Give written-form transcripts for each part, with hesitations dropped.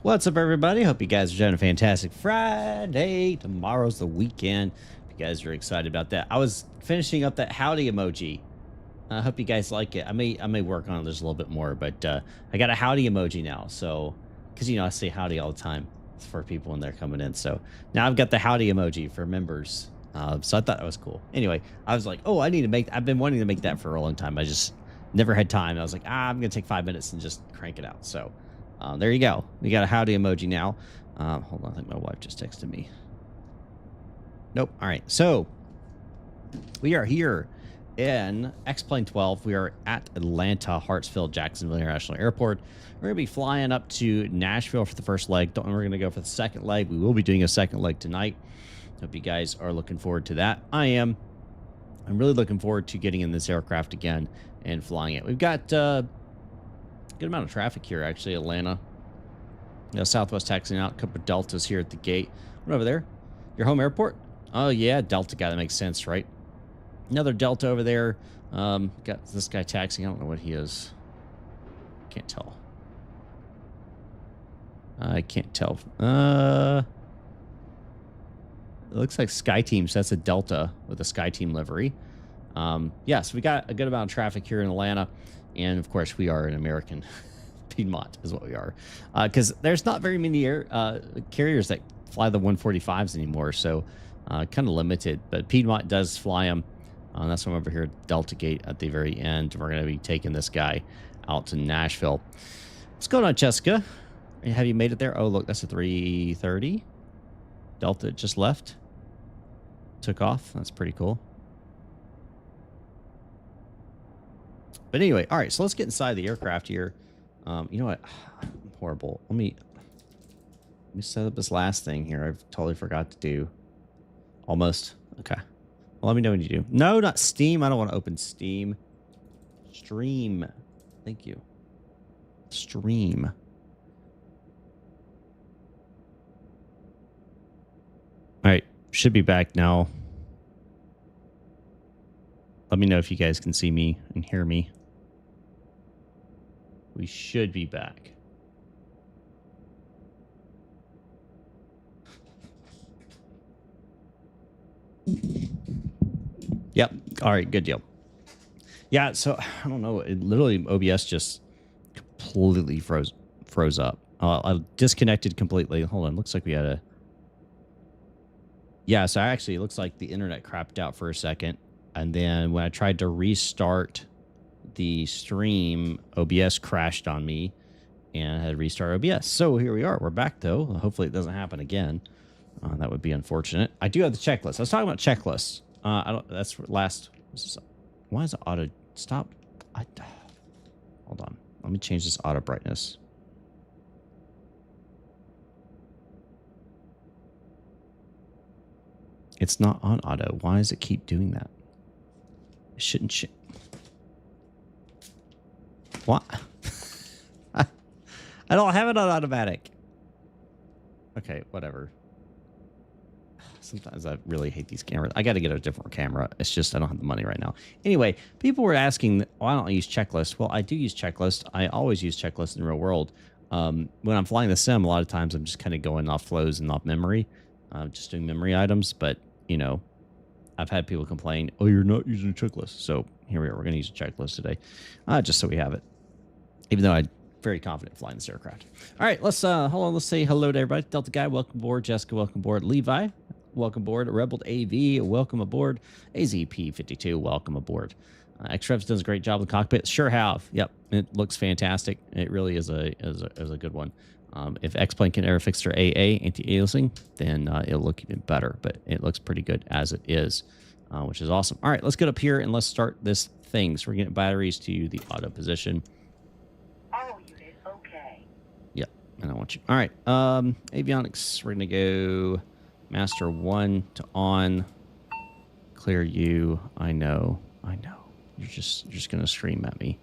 What's up, everybody? Hope you guys are having a fantastic Friday. Tomorrow's the weekend. If you guys are excited about that. I was finishing up that howdy emoji. I hope you guys like it. I may work on it just a little bit more, but I got a howdy emoji now. So, because I say howdy all the time for people when they're coming in. So now I've got the howdy emoji for members. So I thought that was cool. Anyway, I was like, oh, I've been wanting to make that for a long time. I just never had time. I was like, I'm gonna take 5 minutes and just crank it out. So. There you go. We got a howdy emoji now. Hold on. I think my wife just texted me. Nope. All right. So we are here in X-Plane 12. We are at Atlanta, Hartsfield, Jacksonville International Airport. We're going to be flying up to Nashville for the first leg. We're going to go for the second leg. We will be doing a second leg tonight. Hope you guys are looking forward to that. I am. I'm really looking forward to getting in this aircraft again and flying it. We've got... good amount of traffic here, actually. Atlanta. Southwest taxiing out. A couple of Deltas here at the gate. What over there? Your home airport? Oh, yeah. Delta guy. That makes sense, right? Another Delta over there. Got this guy taxiing. I don't know what he is. Can't tell. I can't tell. It looks like Sky Team. So that's a Delta with a Sky Team livery. Yeah, so we got a good amount of traffic here in Atlanta. And, of course, we are an American. Piedmont is what we are. Because there's not very many carriers that fly the 145s anymore. So, kind of limited. But Piedmont does fly them. That's why I'm over here at Delta Gate at the very end. We're going to be taking this guy out to Nashville. What's going on, Jessica? Have you made it there? Oh, look, that's a 330. Delta just left. Took off. That's pretty cool. But anyway, all right, so let's get inside the aircraft here. You know what? I'm horrible. Let me set up this last thing here. I've totally forgot to do. Almost. Okay. Well, let me know when you do. No, not Steam. I don't want to open Steam. Stream. Thank you. Stream. All right. Should be back now. Let me know if you guys can see me and hear me. We should be back. Yep. All right. Good deal. Yeah. So I don't know. It literally OBS just completely froze up. I disconnected completely. Hold on. Looks like we had a. Yeah. So actually, it looks like the internet crapped out for a second, and then when I tried to restart the stream, OBS crashed on me and I had to restart OBS. So here we are. We're back, though. Hopefully it doesn't happen again. That would be unfortunate. I do have the checklist. I was talking about checklists. I don't. That's last. Why is it auto stop? Hold on. Let me change this auto brightness. It's not on auto. Why does it keep doing that? It shouldn't. What? I don't have it on automatic. Okay, whatever. Sometimes I really hate these cameras. I got to get a different camera. It's just I don't have the money right now. Anyway, people were asking, why don't I use checklist? Well, I do use checklist. I always use checklist in the real world. When I'm flying the sim, a lot of times I'm just kind of going off flows and off memory. Just doing memory items. But, you know, I've had people complain, oh, you're not using a checklist. So here we are. We're going to use a checklist today. Just so we have it. Even though I'm very confident flying this aircraft. All right, let's hold on. Let's say hello to everybody. Delta Guy, welcome aboard. Jessica, welcome aboard. Levi, welcome aboard. Rebel AV, welcome aboard. AZP52, welcome aboard. X-Revs does a great job in the cockpit. Sure have. Yep, it looks fantastic. It really is a good one. If X-Plane can ever fix their AA, anti-aliasing, then it'll look even better. But it looks pretty good as it is, which is awesome. All right, let's get up here and let's start this thing. So we're getting batteries to the auto position. And I want you. All right. Avionics. We're going to go master 1 to on. Clear you. I know. You're just going to scream at me.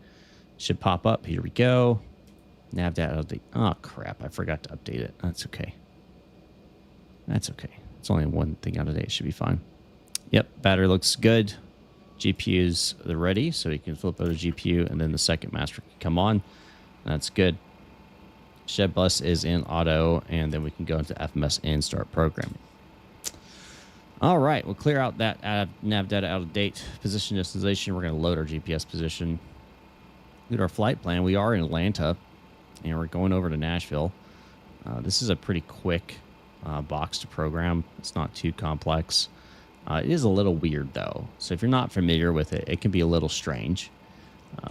Should pop up. Here we go. Nav data update. Oh, crap. I forgot to update it. That's okay. That's okay. It's only one thing out of date. It should be fine. Yep. Battery looks good. GPU's ready. So you can flip over to GPU and then the second master can come on. That's good. Shed bus is in auto, and then we can go into FMS and start programming. All right, we'll clear out that nav data out of date. Position destination, we're going to load our GPS position. Look at our flight plan. We are in Atlanta, and we're going over to Nashville. This is a pretty quick box to program. It's not too complex. It is a little weird, though. So if you're not familiar with it, it can be a little strange.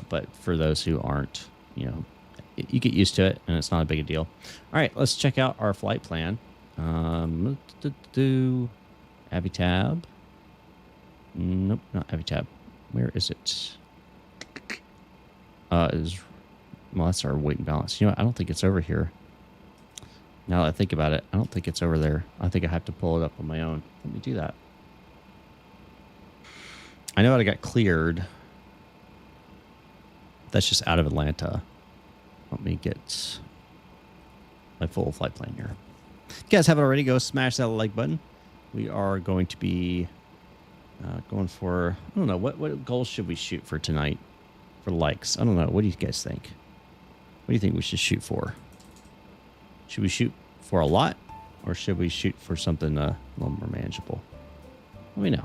But for those who aren't, you know, you get used to it, and it's not a big deal. All right, let's check out our flight plan. Avitab. Nope, not Avitab. Where is it? Well, that's our weight and balance. You know what? I don't think it's over here. Now that I think about it, I don't think it's over there. I think I have to pull it up on my own. Let me do that. I know I got cleared. That's just out of Atlanta. Let me get my full flight plan here. If you guys haven't already, go smash that like button. We are going to be going for, I don't know, what goals should we shoot for tonight for likes? I don't know. What do you guys think? What do you think we should shoot for? Should we shoot for a lot, or should we shoot for something a little more manageable? Let me know.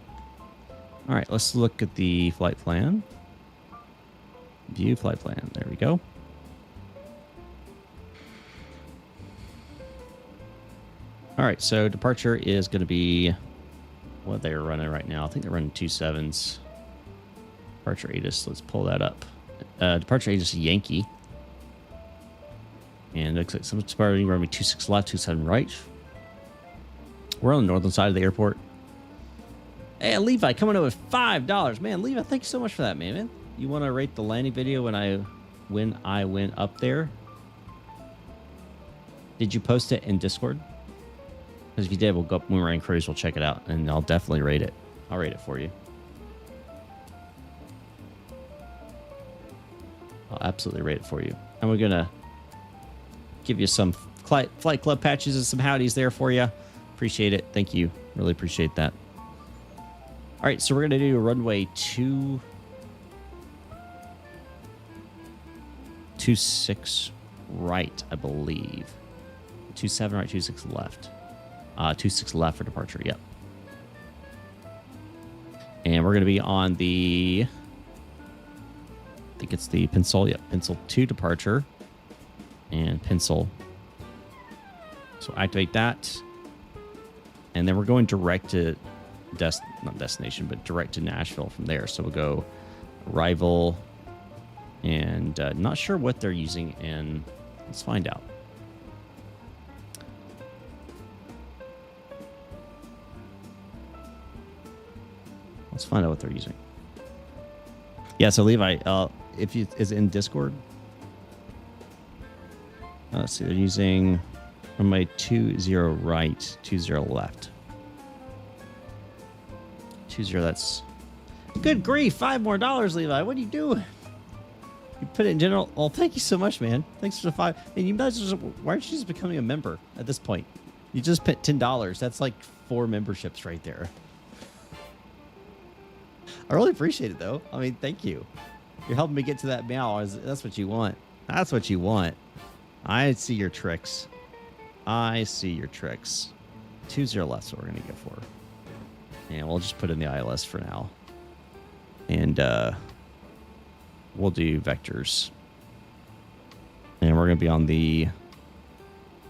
All right, let's look at the flight plan. View flight plan. There we go. All right, so departure is going to be what they're running right now. I think they're running 2.7s. Departure ATIS, let's pull that up. Departure ATIS Yankee. And it looks like someone's running 2.6 left, 2.7 right. We're on the northern side of the airport. Hey, Levi, coming over with $5. Man, Levi, thank you so much for that, man. You want to rate the landing video when I went up there? Did you post it in Discord? Because if you did, we'll go up when we're in cruise. We'll check it out, and I'll definitely rate it. I'll rate it for you. I'll absolutely rate it for you. And we're gonna give you some flight club patches and some howdies there for you. Appreciate it. Thank you. Really appreciate that. All right, so we're gonna do a runway 2.6 right, I believe. 2.7 right, 2.6 left. 2.6 left for departure, yep. And we're going to be on the, I think it's the Pencil, yep, Pencil 2 departure. And Pencil. So activate that. And then we're going direct to, not destination, but direct to Nashville from there. So we'll go arrival, and not sure what they're using, and let's find out. Let's find out what they're using. Yeah, so Levi, if you is it in Discord? Let's see, they're using runway 20 right, 20 left. 20, that's good grief, $5 more, Levi. What are you doing? You put it in general. Oh, thank you so much, man. Thanks for the $5. And you guys, why aren't you just becoming a member at this point? You just put $10. That's like 4 memberships right there. I really appreciate it, though. I mean, thank you. You're helping me get to that meow. That's what you want. That's what you want. I see your tricks. I see your tricks. 20 left, so we're going to go for. And we'll just put in the ILS for now. And we'll do vectors. And we're going to be on the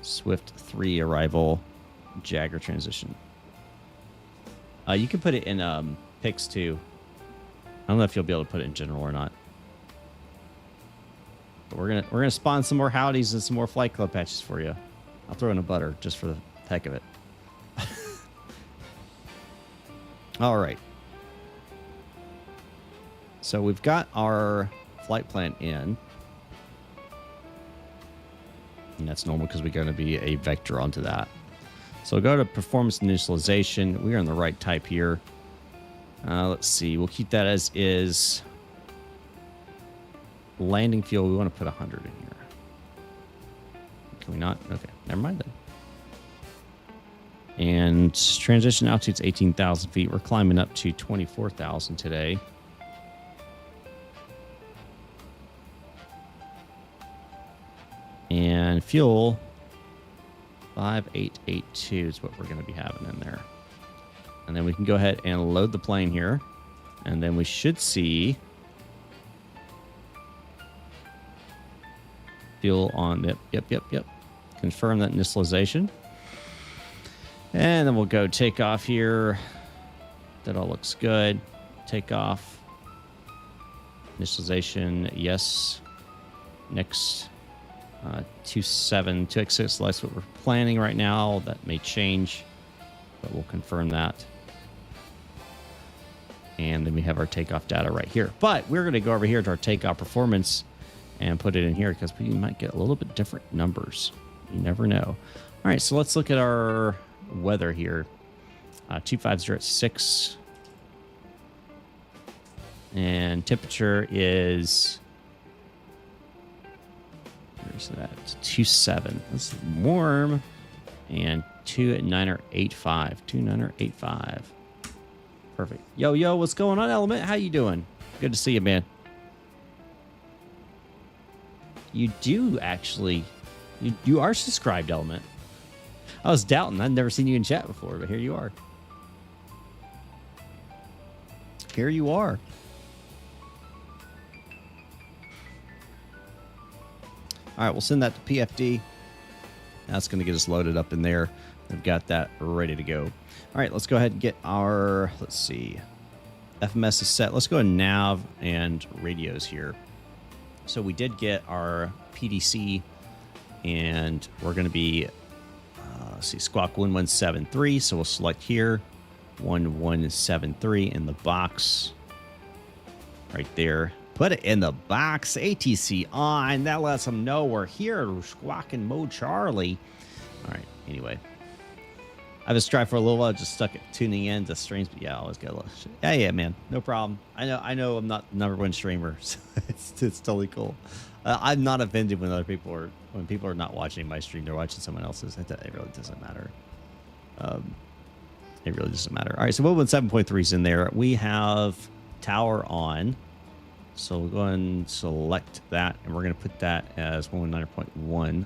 Swift 3 arrival Jagger transition. You can put it in pics too. I don't know if you'll be able to put it in general or not. But we're gonna spawn some more howdies and some more flight club patches for you. I'll throw in a butter just for the heck of it. All right. So we've got our flight plan in. And that's normal because we're going to be a vector onto that. So go to performance initialization. We are in the right type here. Let's see. We'll keep that as is. Landing fuel, we want to put 100 in here. Can we not? Okay, never mind then. And transition altitude's 18,000 feet. We're climbing up to 24,000 today. And fuel, 5882 is what we're going to be having in there. And then we can go ahead and load the plane here. And then we should see fuel on, yep. Confirm that initialization. And then we'll go take off here. That all looks good. Take off. Initialization, yes. Next. 2.6, that's what we're planning right now. That may change, but we'll confirm that. And then we have our takeoff data right here. But we're going to go over here to our takeoff performance and put it in here because we might get a little bit different numbers. You never know. All right, so let's look at our weather here. 250 at 6. And temperature is... Where's that? 2.7. That's warm. And 2.985. 2.985. Perfect. Yo, what's going on, Element? How you doing? Good to see you, man. You do actually... You are subscribed, Element. I was doubting. I'd never seen you in chat before, but here you are. Here you are. All right, we'll send that to PFD. That's going to get us loaded up in there. We've got that ready to go. All right, let's go ahead and get our, let's see, FMS is set. Let's go to nav and radios here. So we did get our PDC, and we're going to be, let's see, Squawk 1173. So we'll select here, 1173 in the box right there. Put it in the box. ATC on. That lets them know we're here. Squawking Mo Charlie. All right. Anyway, I've been striving for a little while. Just stuck it tuning in to streams. But yeah, I always got a little shit. Yeah, man. No problem. I know. I'm not the #1 streamer. So it's totally cool. I'm not offended when when people are not watching my stream. They're watching someone else's. It really doesn't matter. It really doesn't matter. All right. So 117.3 is in there. We have tower on. So we'll go ahead and select that, and we're going to put that as 119.1.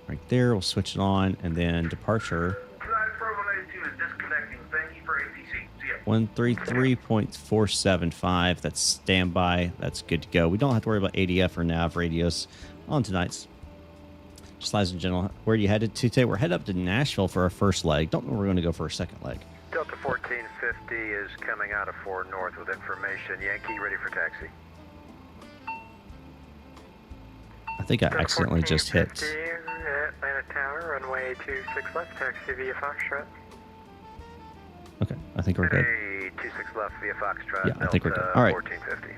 Right there, we'll switch it on, and then departure. 133.475, that's standby, that's good to go. We don't have to worry about ADF or nav radios on tonight's. Just ladies and gentlemen, where are you headed to today? We're headed up to Nashville for our first leg. Don't know where we're going to go for our second leg. Delta 1450 is coming out of 4 North with information. Yankee, ready for taxi. I think I accidentally just hit. Atlanta Tower, runway 26 left, taxi via Foxtrot. Okay, I think we're good. 26 left via Foxtrot. Yeah, I think we're good. All right. 1450.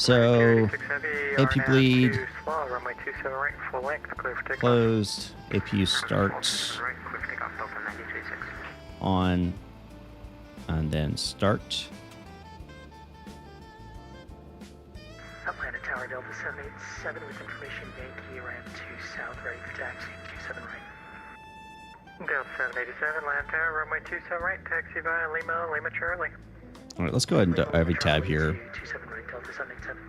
So, AP bleed, runway 27 right, full length, clear for takeoff. closed, APU start. On, and then start. Atlanta Tower Delta 787 with information Yankee ramp 2 south ready for taxi 27 right. Delta 787 Atlanta Tower runway 27 right taxi via Lima Charlie. All right, let's go ahead and do every tab here. 27 right Delta 787.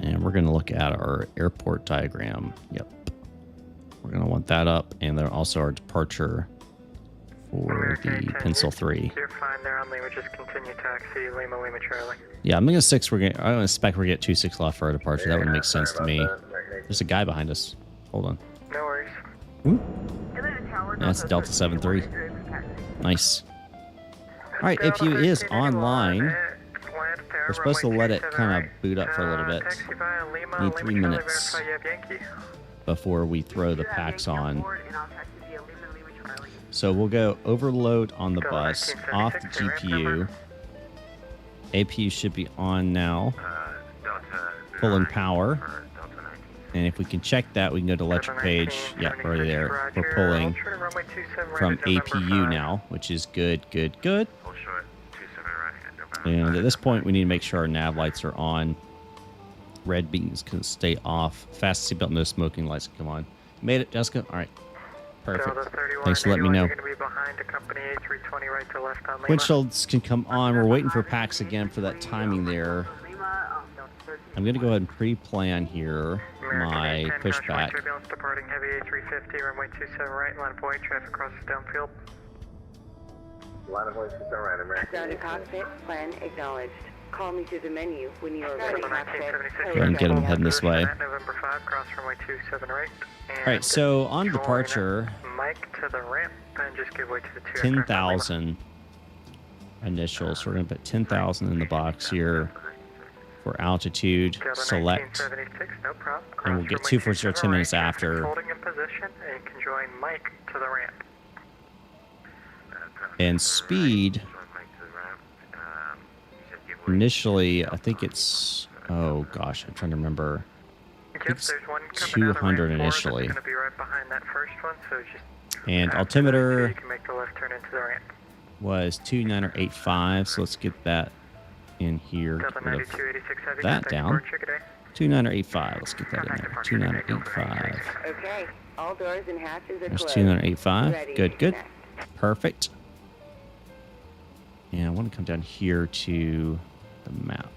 And we're going to look at our airport diagram. Yep. We're going to want that up, and then also our departure for the Pencil 3. You're fine there on Lima, just continue taxi, Lima Charlie. Yeah, I'm going to 6. I don't expect we're going to get 2-6 left for our departure. That would make sense to me. There's a guy behind us. Hold on. No worries. That's Delta 73. Nice. All right, APU is online. We're supposed to let it kind of boot up for a little bit. Need 3 minutes before we throw the packs on. So we'll go overload on the bus, off the GPU. APU should be on now. Pulling power. And if we can check that, we can go to electric page. Yeah, right there. We're pulling from APU now, which is good. And at this point, we need to make sure our nav lights are on. Red beacons can stay off. Fast seatbelt, no smoking lights can come on. Made it, Jessica? All right. Perfect. Thanks for letting me know. Windshields can come on. We're waiting for packs again for that timing there. I'm going to go ahead and pre-plan here my pushback. Turbulence departing heavy A350, runway 27 right, line of point, traffic crosses downfield. Line of voice is right, American. Ground to cockpit, plan acknowledged. Call me through the menu when you are ready. Cockpit. Go ahead and get them heading this way. November 5, cross runway 27 right. All right, so on departure, Mike to the ramp and just give way to the 10,000 initials. So we're going to put 10,000 in the box here for altitude. Select. No problem. And we'll get 240 10 minutes after. Holding in position and you can join Mike to the ramp. And speed, initially, I think it's, oh gosh, I'm trying to remember. I think it's 200 initially. Going to be right behind that first one, so just and altimeter you can make the left turn into the ramp. was 29085, so let's get that in here. Get rid of that down. 29085, let's get that in there. 29085. Okay, all doors and hatches are There's closed. 285. Ready. Good, good. Next. Perfect. And I want to come down here to the map.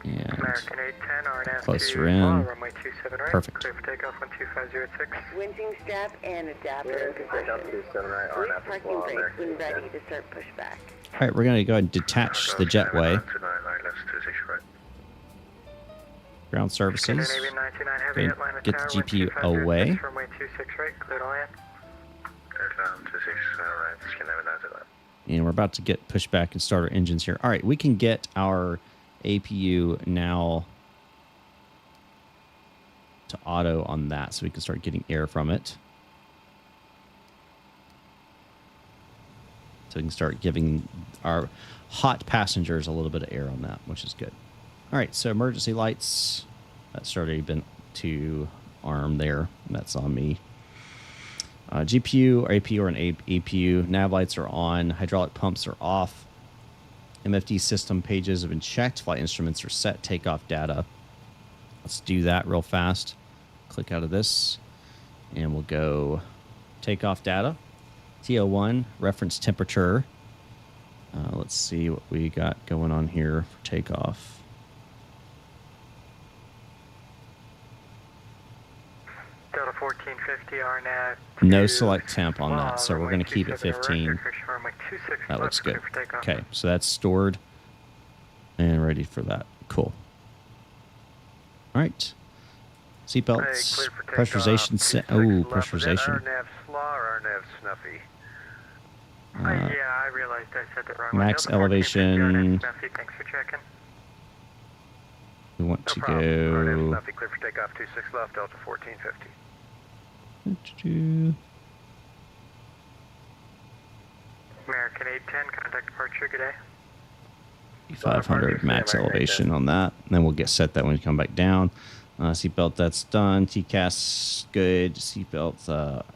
And American 810, RNAV closer in. runway 27 right. Perfect. Clear for takeoff 12506. Winching strap and adapter in position. Police parking brakes when ready to start pushback. all right, we're going to go ahead and detach the jetway. Ground services. Navy 99 heavy, Okay, Atlanta get the Tower, GPU 12506, away. Runway 26 right, clear to land. And we're about to get pushed back and start our engines here. All right, we can get our APU now to auto on that so we can start getting air from it. So we can start giving our hot passengers a little bit of air on that, which is good. All right, so emergency lights. That's already been to arm there. That's on me. GPU or APU or an APU. Nav lights are on. Hydraulic pumps are off. MFD system pages have been checked. Flight instruments are set. Takeoff data. Let's do that real fast. Click out of this. And we'll go takeoff data. TO1, reference temperature. Let's see what we got going on here for takeoff. Delta 1450 RNAV. No select temp on that, so we're going to keep it 15. That looks good. Okay, so that's stored and ready for that. Cool. All right. Seatbelts, pressurization. Oh, pressurization. RNAV slaw or RNAV snuffy? Yeah, I realized I said that wrong. Max Delta 1450 elevation. RNAV Snuffy, thanks for checking. We want No to problem. RNAV go. snuffy, clear for takeoff 26 left, Delta 1450. American 810, contact departure, good day. 500 max elevation on that. And then we'll get set that when we come back down. Seatbelt, that's done. TCAS, good. Seatbelt,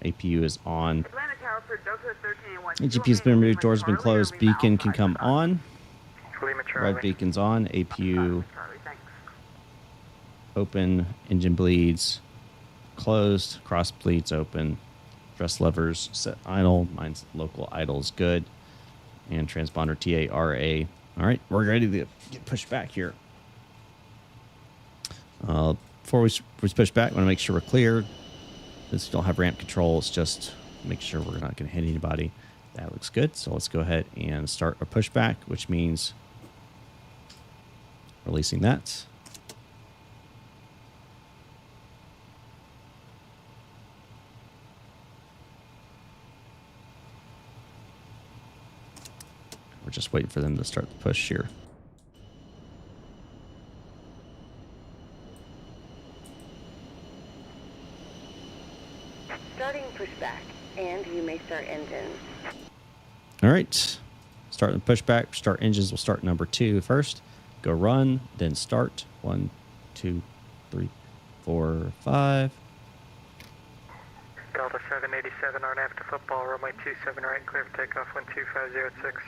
APU is on. Atlanta Tower for Delta 1381. AGP has been removed. Doors have been closed. Beacon can come on. Lima Charlie. Red beacon's on. APU open. Engine bleeds closed. Cross bleeds open. Thrust levers set idle. Mine's local idle is good. And transponder TARA. All right, we're ready to get pushed back here. Before we push back, I want to make sure we're clear. Since we don't have ramp control, it's just make sure we're not going to hit anybody. That looks good. So let's go ahead and start our pushback, which means releasing that. We're just waiting for them to start the push here. Starting pushback, and you may start engines. All right. Start the pushback. Start engines. We'll start number 2 first. Go run, then start. 1, 2, 3, 4, 5. Delta 787, RNAV to football, runway 27 right, clear for takeoff 12506.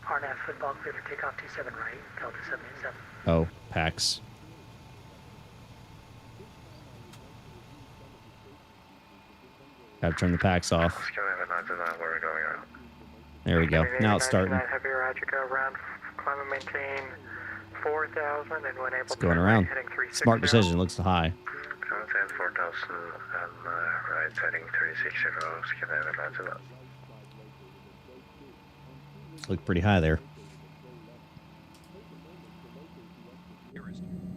RNAV football, clear for takeoff 27 right, Delta 787. Oh, PAX. Gotta turn the PAX off. There we go. Now it's starting. Heavy Roger, go around, climb and maintain 4,000 and when able It's to going turn around. right, heading 360. Smart decision. Looks high. Content 4,000 and right heading 360, scanning Nashville. Look pretty high there.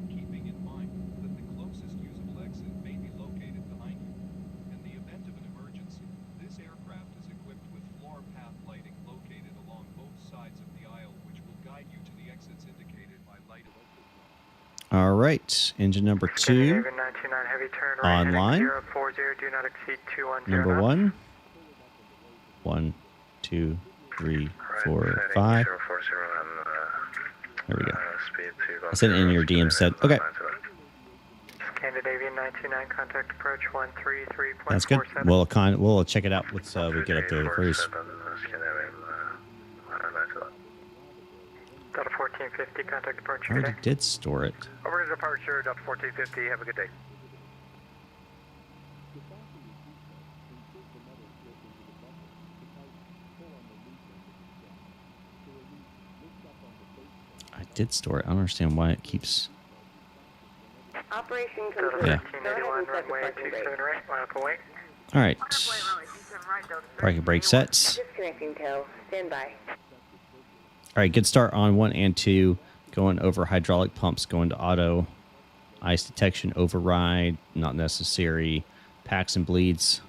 Keeping in mind that the closest usable exit may be located behind you. In the event of an emergency, this aircraft is equipped with floor path lighting located along both sides of the aisle, which will guide you to the exits indicated by light. All right. Engine number 2 Scandinavian 929 heavy turn right, online. heading 040, do not exceed 210 Number knots. 1. 1, 2, 3, 4, 5. There we go. I said in your DM said, okay. Scandinavian 929 contact approach 133.47. That's good. We'll check it out once we get up to the cruise. Delta 1450 contact approach. I already did store it. Over to departure, Delta 1450. Have a good day. I did store it. I don't understand why it keeps... Operation Delta complete. 1381, runway 27 right, line up away. All right. Parking brake sets. Disconnecting tow. Stand by. All right, good start on 1 and 2. Going over hydraulic pumps, going to auto. Ice detection override, not necessary. Packs and bleeds.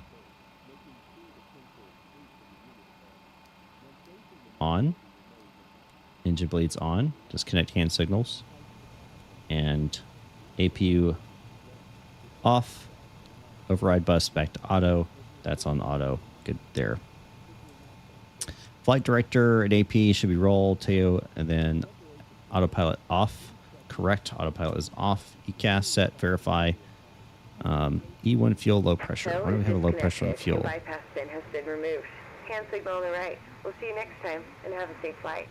On. Engine bleeds on. Disconnect hand signals. And APU off. Override bus back to auto. That's on auto. Good there. Flight director and AP should be roll, tail, and then autopilot off. Correct. Autopilot is off. ECAS set. Verify. E1 fuel low pressure. Why do we have a low pressure on fuel? Bypass bin has been removed. Hand signal on the right. We'll see you next time and have a safe flight.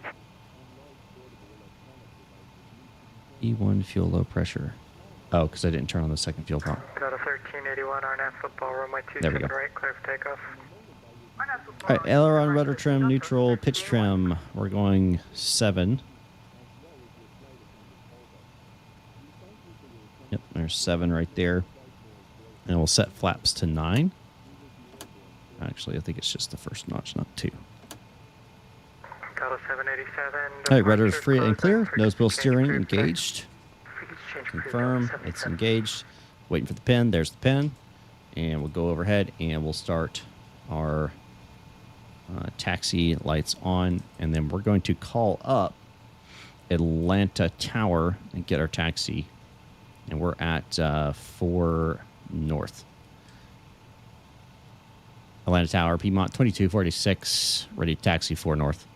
E1 fuel low pressure. Oh, because I didn't turn on the second fuel pump. Delta 1381, RNAV football, runway There we 27 go. right, clear for takeoff. All right, aileron, rudder trim, neutral, pitch trim. We're going 7. Yep, there's 7 right there. And we'll set flaps to 9. Actually, I think it's just the first notch, not 2. Delta 787. All right, rudder is free and clear. Nose wheel steering engaged. Confirm it's engaged. Waiting for the pin. There's the pin. And we'll go overhead and we'll start our taxi lights on. And then we're going to call up Atlanta Tower and get our taxi. And we're at 4 North. Atlanta Tower, Piedmont 2246, ready to taxi 4 North.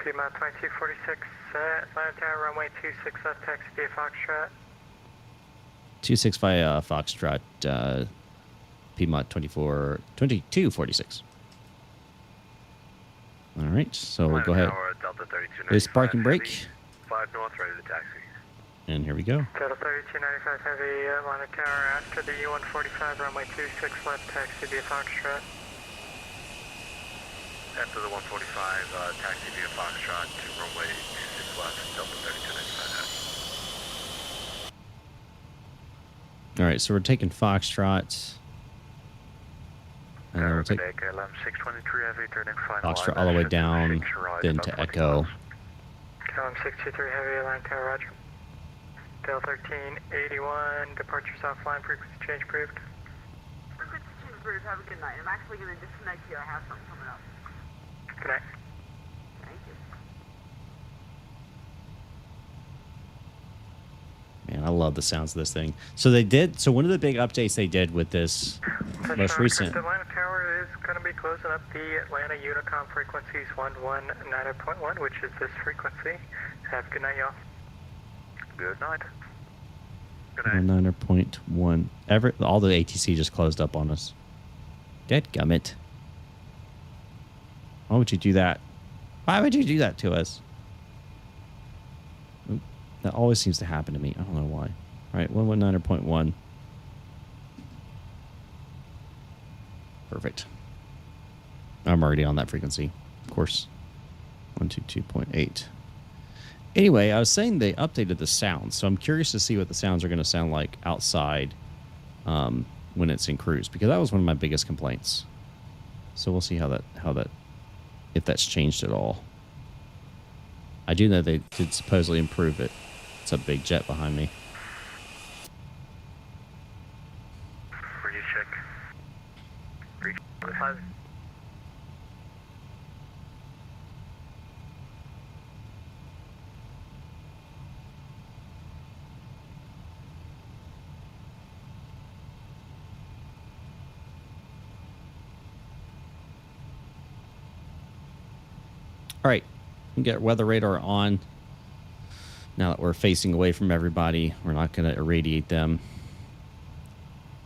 Piedmont 2246, Atlanta Tower, runway 26 left, taxi via Foxtrot. 26 via Foxtrot, Piedmont 2246. All right, so we'll go ahead. Release parking brake. 5 North, ready to taxi. And here we go. Delta 3295 Heavy, Atlanta Tower, after the U-145, runway 26 left, taxi via Foxtrot. After the 145, taxi via Foxtrot to runway 26 left, Delta 3295. All right, so we're taking Foxtrot. And then we'll take Foxtrot all the way down, then to Echo. KLM 623 Heavy, Atlanta Tower, roger. Delta 1381, departures offline, frequency change approved. Frequency change approved, have a good night. I'm actually going to disconnect you, I have something coming up. Good night. Thank you. Man, I love the sounds of this thing. So one of the big updates they did with this most recent. The Atlanta Tower is going to be closing up the Atlanta Unicom frequencies 119.1, which is this frequency. Have a good night, y'all. Good night. Good night. 9.1. All the ATC just closed up on us. Dadgummit. Why would you do that? Why would you do that to us? Oop, that always seems to happen to me. I don't know why. All right, 119.1. Perfect. I'm already on that frequency, of course. 122.8. Anyway, I was saying they updated the sounds, so I'm curious to see what the sounds are going to sound like outside when it's in cruise, because that was one of my biggest complaints. So we'll see how that if that's changed at all. I do know they did supposedly improve it. It's a big jet behind me. Where do you check? Reach 5. All right, we get weather radar on. Now that we're facing away from everybody, we're not going to irradiate them.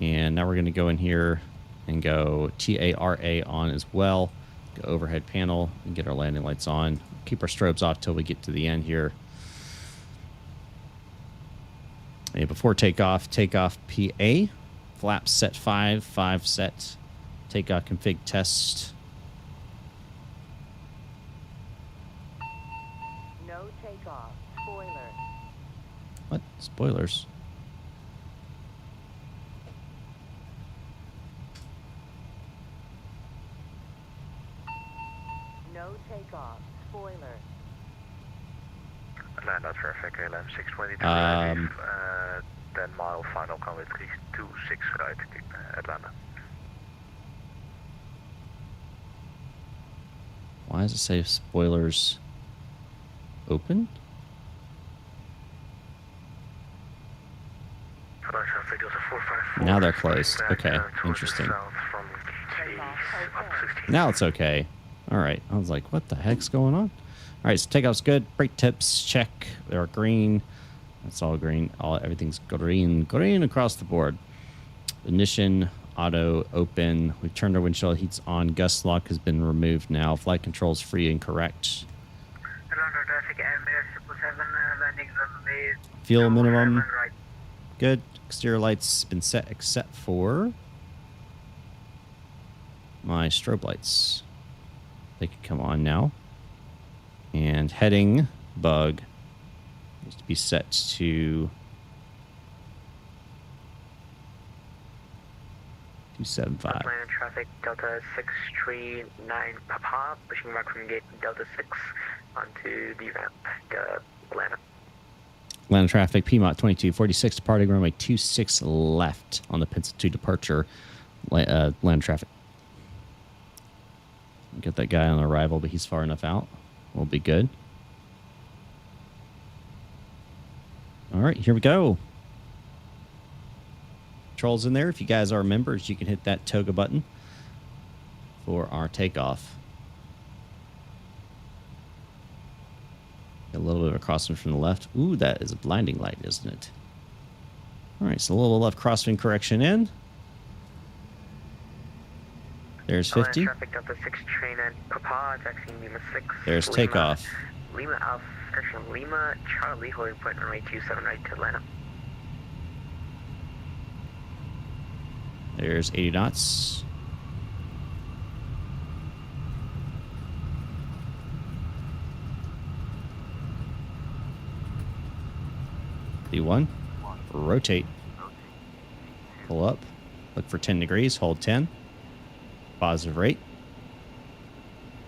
And now we're going to go in here and go TARA on as well. Go overhead panel and get our landing lights on. Keep our strobes off till we get to the end here. And before takeoff PA. Flaps set 5 set. Takeoff config test. No takeoff. Spoiler. What? Spoilers? No takeoff. Spoiler. Atlanta traffic, LM 622 10 mile final convoy 326 right, Atlanta. Why does it say spoilers open? Now they're closed. Okay, interesting. Now it's okay. All right. I was like, what the heck's going on? All right, so takeoff's good. Brake tips, check. They're green. That's all green. Everything's green across the board. Ignition, auto, open. We've turned our windshield heats on. Gust lock has been removed now. Flight controls free and correct. Fuel minimum. Good. Exterior lights been set except for my strobe lights. They can come on now. And heading bug needs to be set to 275. Atlanta traffic, Delta 639 Papa, pushing back from gate Delta 6 onto the ramp, Atlanta. Atlanta traffic, PMOT 2246, departing runway 26 left on the Pencil 2 departure. Atlanta traffic. Get that guy on arrival, but he's far enough out. We'll be good. All right, here we go. Controls in there. If you guys are members, you can hit that toga button for our takeoff. A little bit of a crosswind from the left. Ooh, that is a blinding light, isn't it? All right, so a little left crosswind correction in. There's 50. Traffic Delta 6 train at Papa, taxiing Lima 6. There's Lima, takeoff. Lima Alpha, correction, Lima Charlie, holding point runway 27 right to Atlanta. There's 80 knots. D1. Rotate. Pull up. Look for 10 degrees. Hold 10. Positive rate.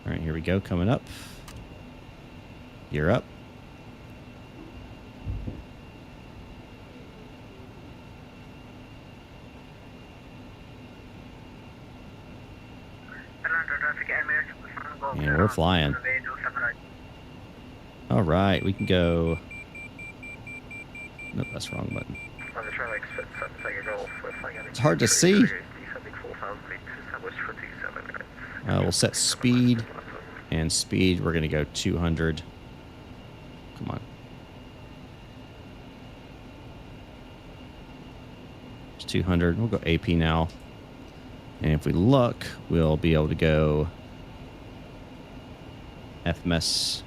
All right, here we go. Coming up. You're up. And we're flying. All right, we can go. Nope, that's the wrong button. It's hard to see. We'll set speed. And speed, we're going to go 200. Come on. It's 200. We'll go AP now. And if we look, we'll be able to go FMS.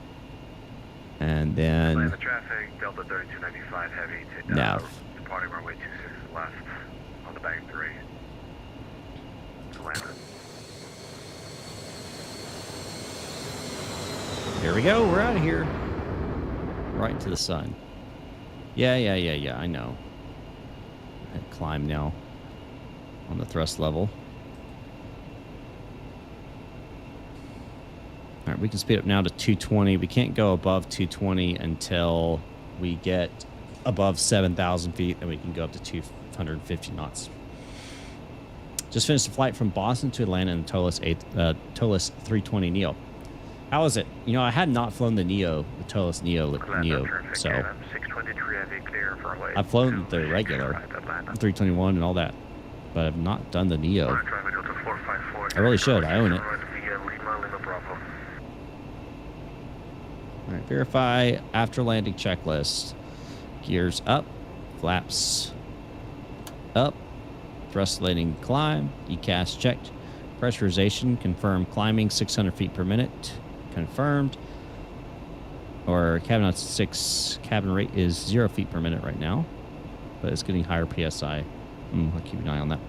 And then Atlanta traffic, Delta 3295 heavy to nav. Departing runway 26 left on the bank 3. Atlanta. Here we go. We're out of here. Right into the sun. Yeah. I know. I climb now on the thrust level. All right, we can speed up now to 220. We can't go above 220 until we get above 7,000 feet, and we can go up to 250 knots. Just finished a flight from Boston to Atlanta in the Tolis 320 Neo. How was it? You know, I had not flown the Neo, the Tolis Neo, so I've flown the regular 321 and all that, but I've not done the Neo. I really should. I own it. All right, verify after landing checklist. Gears up, flaps up, thrust landing climb, ECAS checked, pressurization confirmed, climbing 600 feet per minute, confirmed. Or cabin on 6, cabin rate is 0 feet per minute right now, but it's getting higher PSI. I'll keep an eye on that.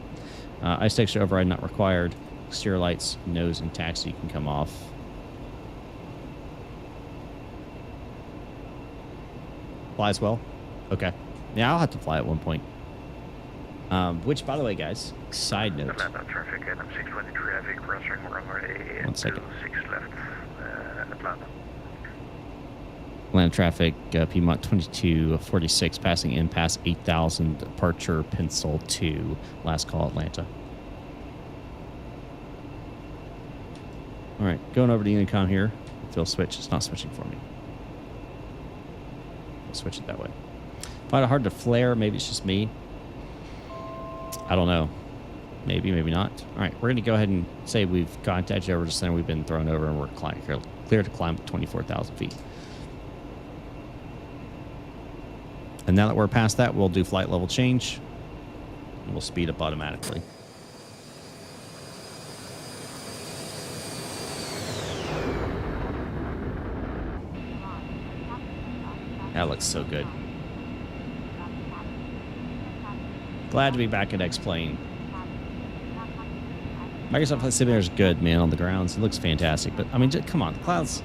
Ice texture override not required. Exterior lights, nose and taxi can come off. Flies well? Okay. Yeah, I'll have to fly at one point. Which, by the way, guys, side note. One second. Atlanta traffic, Piedmont 2246, passing in past 8,000, departure Pencil 2. Last call, Atlanta. All right, going over to Unicom here. If it'll switch, it's not switching for me. I'll switch it that way. Find it hard to flare. Maybe it's just me. I don't know. Maybe, maybe not. All right, we're going to go ahead and say we've contacted over to center. We've been thrown over and we're clear to climb 24,000 feet. And now that we're past that, we'll do flight level change. And we'll speed up automatically. That looks so good. Glad to be back at X-Plane. Microsoft Flight Simulator is good, man, on the grounds. It looks fantastic. But, I mean, just, come on. The clouds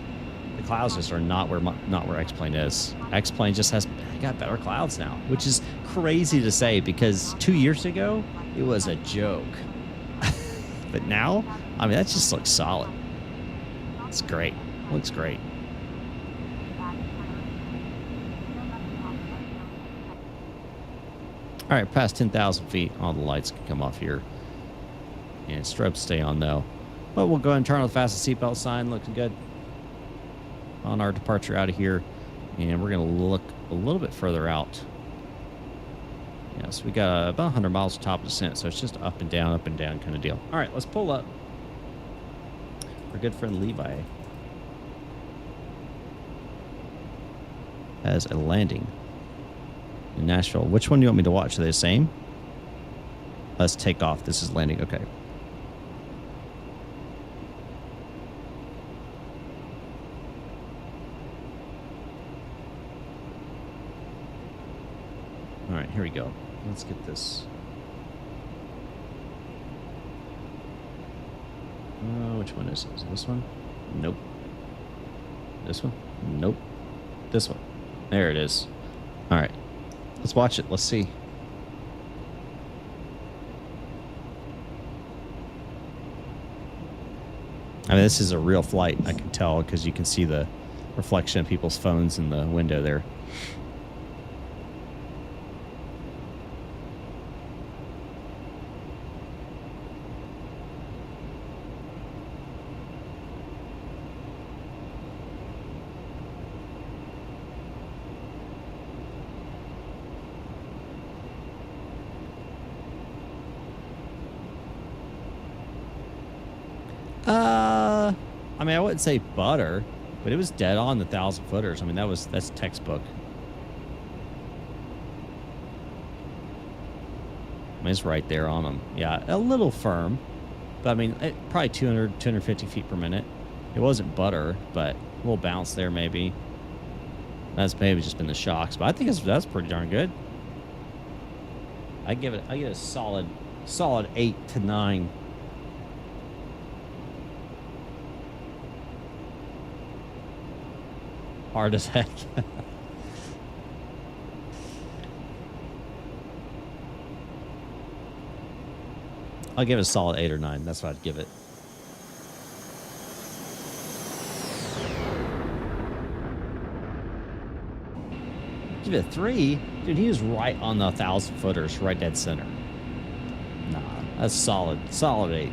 just are not where X-Plane is. X-Plane just got better clouds now, which is crazy to say because 2 years ago, it was a joke. But now, I mean, that just looks solid. It's great. Looks great. All right, past 10,000 feet, all the lights can come off here. And strobes stay on, though. But we'll go ahead and turn on the fastest seatbelt sign. Looking good on our departure out of here. And we're going to look a little bit further out. Yeah, so we got about 100 miles to top of descent, so it's just up and down kind of deal. All right, let's pull up. Our good friend Levi has a landing in Nashville. Which one do you want me to watch? Are they the same? Let's take off. This is landing. Okay. All right, here we go. Let's get this. Which one is it? Is it this one? Nope. This one? Nope. This one. There it is. All right. Let's watch it. Let's see. I mean, this is a real flight. I can tell because you can see the reflection of people's phones in the window there. I mean, I wouldn't say butter, but it was dead on the 1,000 footers. I mean, that's textbook. I mean, it's right there on them. Yeah, a little firm, but I mean, probably 200, 250 feet per minute. It wasn't butter, but a little bounce there maybe. That's maybe just been the shocks, but I think that's pretty darn good. I give it a solid 8 to 9. Hard as heck. I'll give it a solid 8 or 9. That's what I'd give it. Give it a 3? Dude, he was right on the 1,000 footers, right dead center. Nah, that's solid. Solid 8.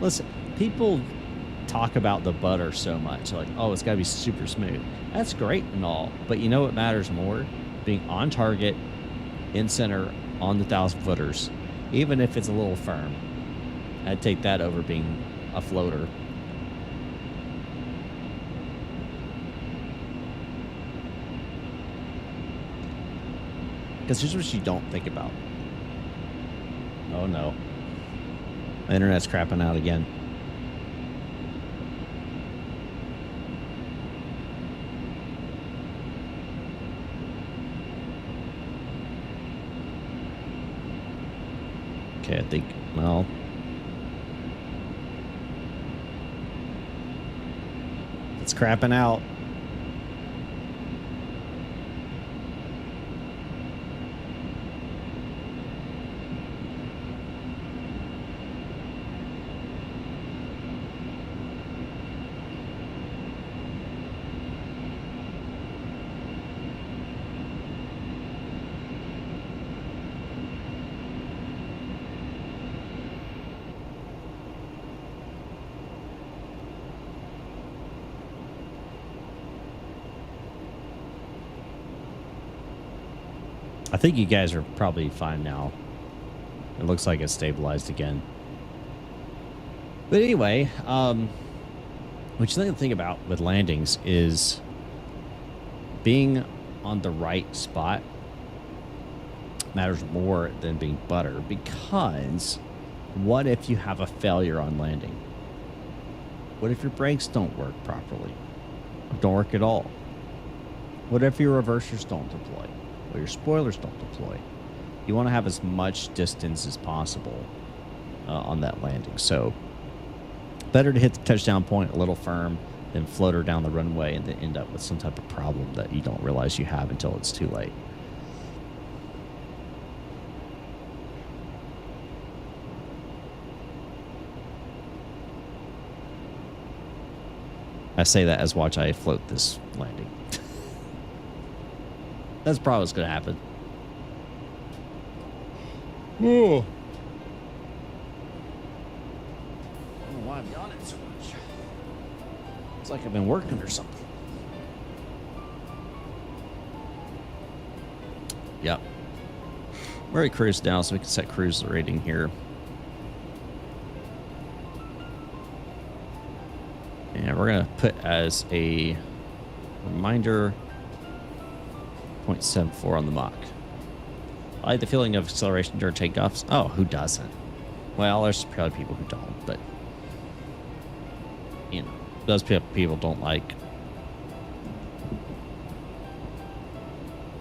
Listen, people talk about the butter so much. Like, oh, it's got to be super smooth. That's great and all. But you know what matters more? Being on target, in center, on the 1,000 footers. Even if it's a little firm. I'd take that over being a floater. Because here's what you don't think about. Oh no. The internet's crapping out again. Okay, I think, well... it's crapping out. I think you guys are probably fine now. It looks like it's stabilized again. But anyway, what you need to think about with landings is being on the right spot matters more than being butter, because what if you have a failure on landing? What if your brakes don't work properly? Don't work at all? What if your reversers don't deploy? Or your spoilers don't deploy? You want to have as much distance as possible on that landing. So better to hit the touchdown point a little firm than floater down the runway and then end up with some type of problem that you don't realize you have until it's too late. I say that as watch I float this landing. That's probably what's going to happen. Oh. I don't know why I'm yawning so much. It's like I've been working or something. Yep. We're already cruised down, so we can set cruise rating here. And we're going to put as a reminder 0.74 on the Mach. I like the feeling of acceleration during takeoffs. Oh, who doesn't? Well, there's probably people who don't, but you know, those people don't like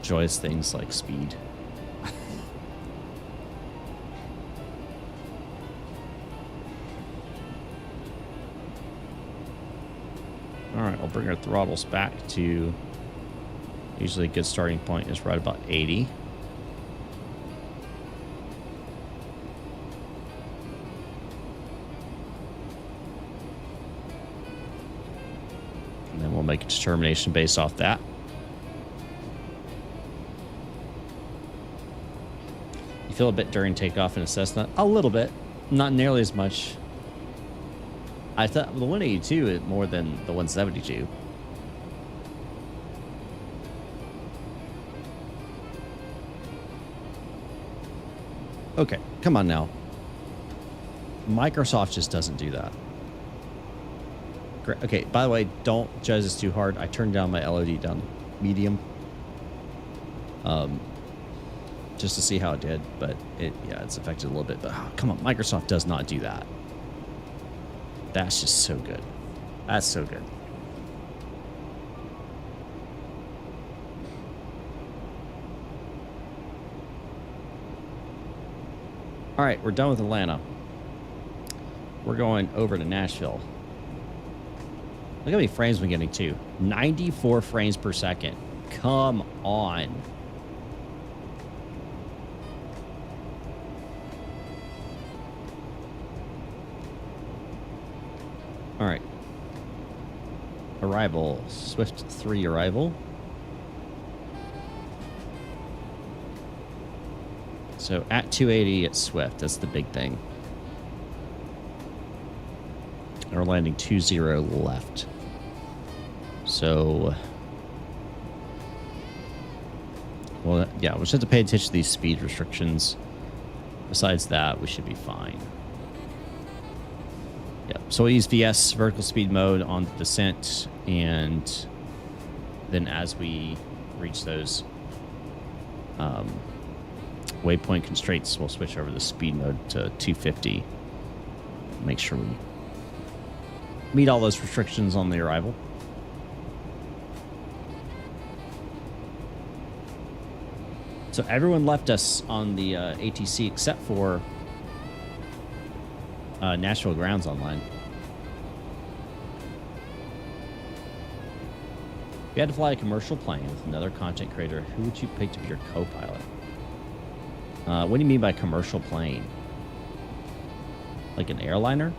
joyous things like speed. All right, I'll bring our throttles back to, usually a good starting point is right about 80. And then we'll make a determination based off that. You feel a bit during takeoff in a Cessna? A little bit. Not nearly as much. I thought the 182 is more than the 172. Okay, come on now. Microsoft just doesn't do that. Great. Okay, by the way, don't judge this too hard. I turned down my LOD down medium. Just to see how it did, but it's affected a little bit. But oh, come on, Microsoft does not do that. That's just so good. That's so good. All right, we're done with Atlanta. We're going over to Nashville. Look how many frames we're getting to. 94 frames per second. Come on. All right. Arrival. Swift 3 arrival. So at 280 at Swift. That's the big thing. And we're landing 20 left. So... well, yeah, we just have to pay attention to these speed restrictions. Besides that, we should be fine. Yep. So we'll use VS, vertical speed mode, on the descent, and then as we reach those waypoint constraints, we'll switch over the speed mode to 250. Make sure we meet all those restrictions on the arrival. So everyone left us on the ATC except for Nashville Grounds Online. If you had to fly a commercial plane with another content creator, who would you pick to be your co-pilot? What do you mean by commercial plane? Like an airliner?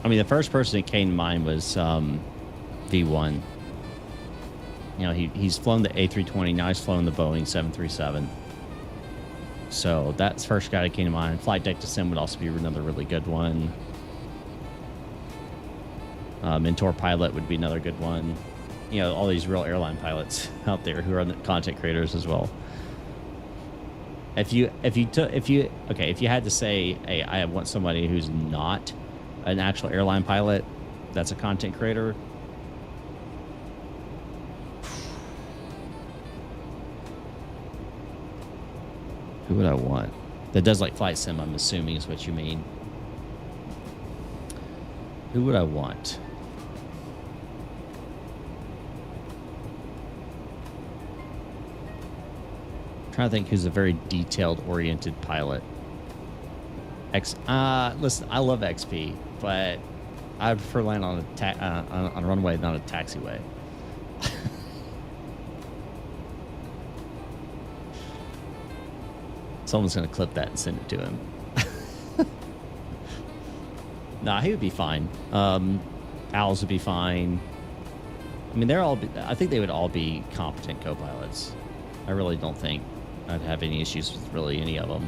I mean, the first person that came to mind was V1. You know, he's flown the A320. Now he's flown the Boeing 737. So that's the first guy that came to mind. Flight deck descent would also be another really good one. Mentor pilot would be another good one. You know, all these real airline pilots out there who are the content creators as well. If you had to say, hey, I want somebody who's not an actual airline pilot that's a content creator, who would I want? That does like flight sim, I'm assuming is what you mean. Who would I want? I'm trying to think who's a very detailed oriented pilot. Listen, I love XP, but I prefer land on a runway, not a taxiway. Someone's gonna clip that and send it to him. Nah, he would be fine. Owls would be fine. I mean, I think they would all be competent co-pilots. I really don't think I'd have any issues with really any of them.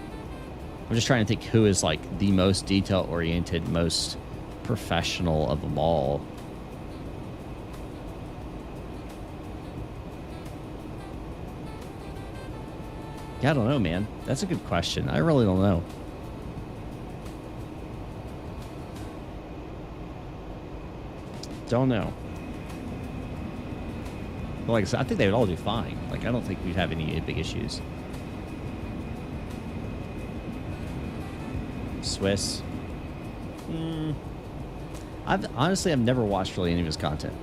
I'm just trying to think who is like the most detail-oriented, most professional of them all. Yeah, I don't know, man. That's a good question. I really don't know. Don't know. But like I said, I think they would all do fine. Like, I don't think we'd have any big issues. Swiss. I've never watched really any of his content.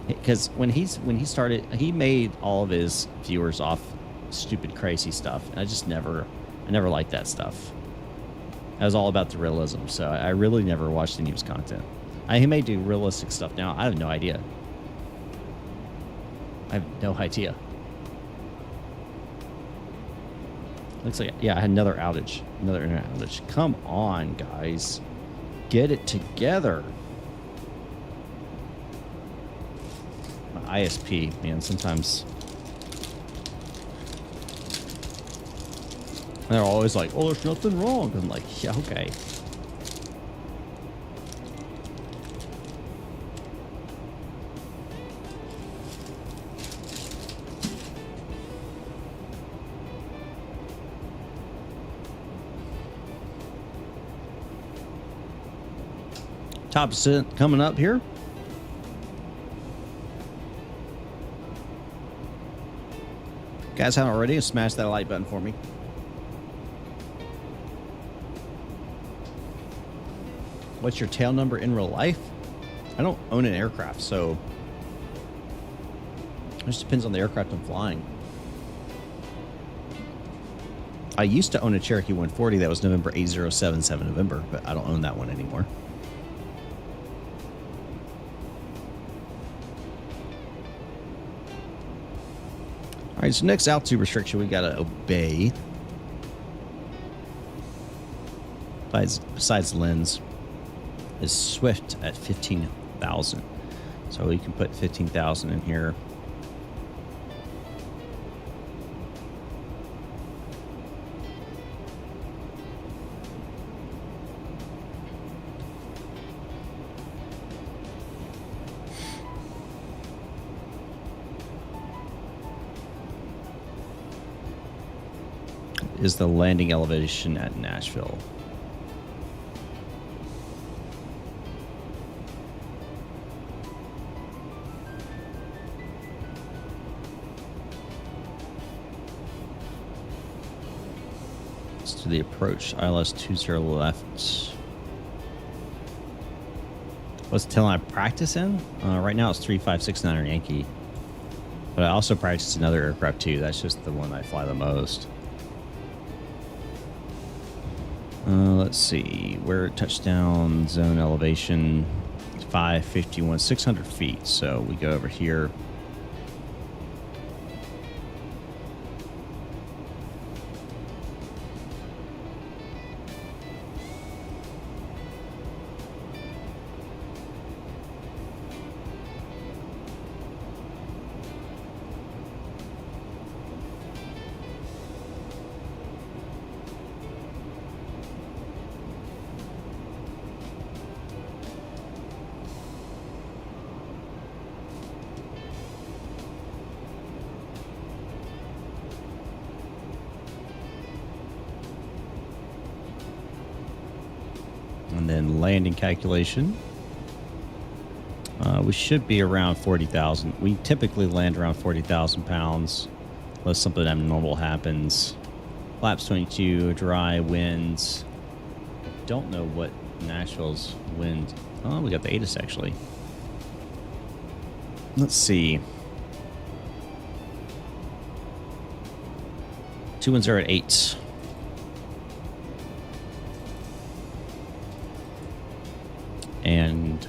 Because when he started, he made all of his viewers off stupid, crazy stuff. And I never liked that stuff. It was all about the realism. So I really never watched any of his content. He may do realistic stuff now. I have no idea. I have no idea. Looks like, yeah, I had another outage. Another internet outage. Come on, guys. Get it together. My ISP, man, sometimes. And they're always like, oh, there's nothing wrong. I'm like, yeah, okay. Top percent coming up here. Guys, haven't already, smash that like button for me. What's your tail number in real life? I don't own an aircraft, so it just depends on the aircraft I'm flying. I used to own a Cherokee 140 that was November 8077 November, but I don't own that one anymore. All right, so next altitude restriction we got to obey. Besides lens, is Swift at 15,000. So we can put 15,000 in here. Is the landing elevation at Nashville? Let's do the approach. ILS 20 left. What's the tail I practice in? Right now it's 3569 Yankee. But I also practice another aircraft too. That's just the one I fly the most. Let's see, where touchdown zone elevation 551, 600 feet. So we go over here. And then landing calculation. We should be around 40,000. We typically land around 40,000 pounds, unless something abnormal happens. Flaps 22, dry winds. Don't know what Nashville's wind. Oh, we got the ATIS actually. Let's see. 2 winds are at 8. And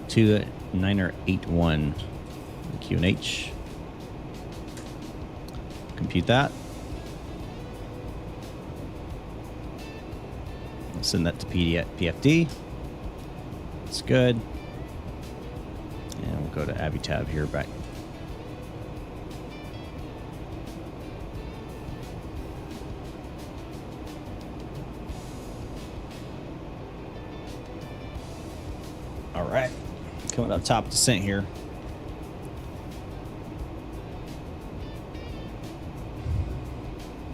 2981 QNH. Compute that. I'll send that to PFD. It's good. And we'll go to Avitab here back. All right, coming up top descent here.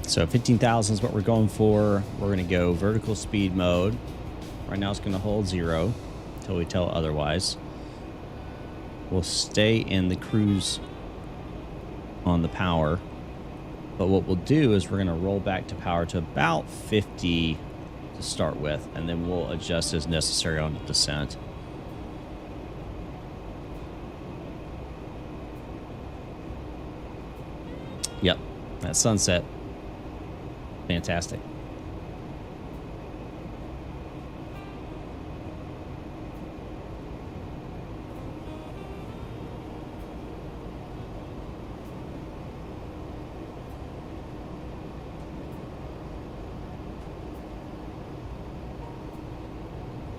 So 15,000 is what we're going for. We're going to go vertical speed mode. Right now it's going to hold 0 until we tell otherwise. We'll stay in the cruise on the power. But what we'll do is we're going to roll back to power to about 50 to start with, and then we'll adjust as necessary on the descent. Yep, that sunset. Fantastic.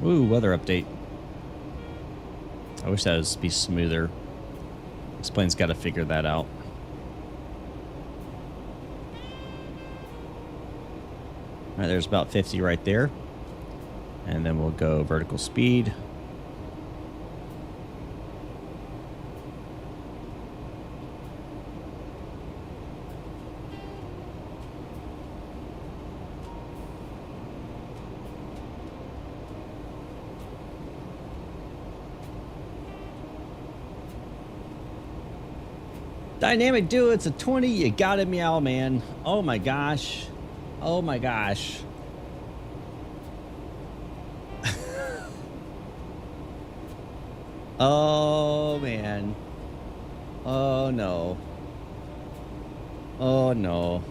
Ooh, weather update. I wish that would be smoother. This plane's got to figure that out. All right, there's about 50 right there. And then we'll go vertical speed. Dynamic duo, it's a 20. You got it, meow, man. Oh my gosh. Oh my gosh. Oh man. Oh no. Oh no.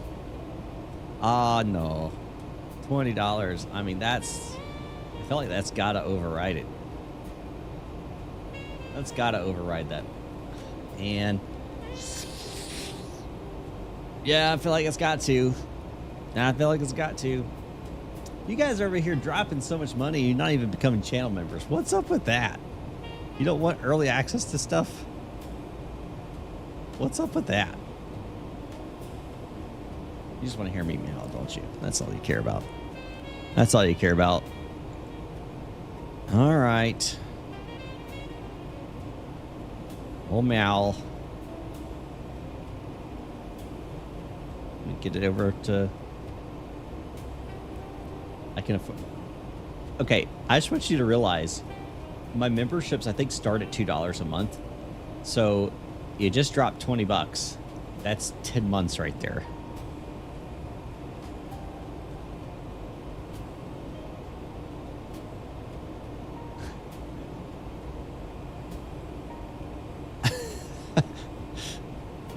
Ah, no. $20. I mean, I feel like that's got to override it. That's got to override that. And yeah, I feel like it's got to. I feel like it's got to. You guys are over here dropping so much money, you're not even becoming channel members. What's up with that? You don't want early access to stuff? What's up with that? You just want to hear me meow, don't you? That's all you care about. That's all you care about. All right. Old meow. Let me get it over to... I can afford... Okay, I just want you to realize my memberships, I think, start at $2 a month. So you just dropped 20 bucks. That's 10 months right there.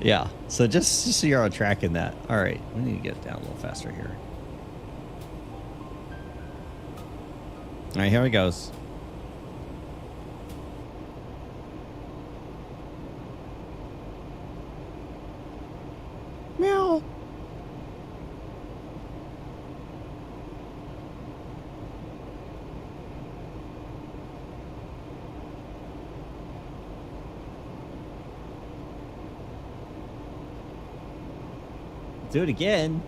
Yeah, so just so you're on track in that. All right, we need to get it down a little faster here. All right, here it goes. Meow. Do it again.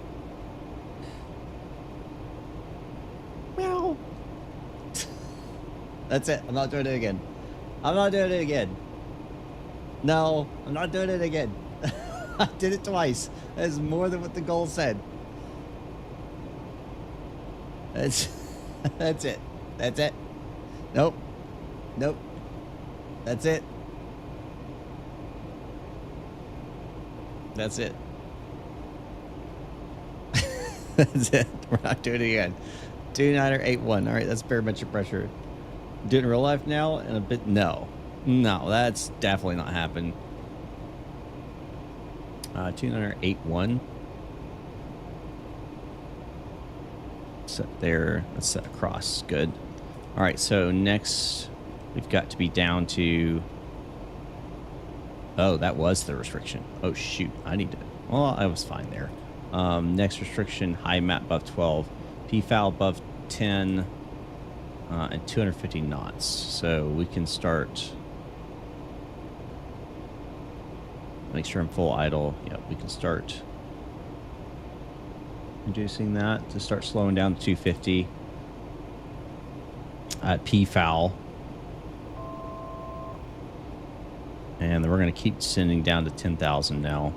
Meow. That's it. I'm not doing it again. I'm not doing it again. No, I'm not doing it again. I did it twice. That's more than what the goal said. That's it. That's it. Nope. Nope. That's it. That's it. That's it. We're not doing it again. 2981. All right, that's barometric pressure. Do it in real life now and a bit. No, that's definitely not happening. 2981. Set there. Let's set across. Good. All right. So next, we've got to be down to. Oh, that was the restriction. Oh shoot! I need to. Well, I was fine there. Next restriction: high map above 12, PFAL above 10. And 250 knots. So we can start. Make sure I'm full idle. Yep, we can start reducing that to start slowing down to 250 at PFAL. And then we're going to keep sending down to 10,000 now.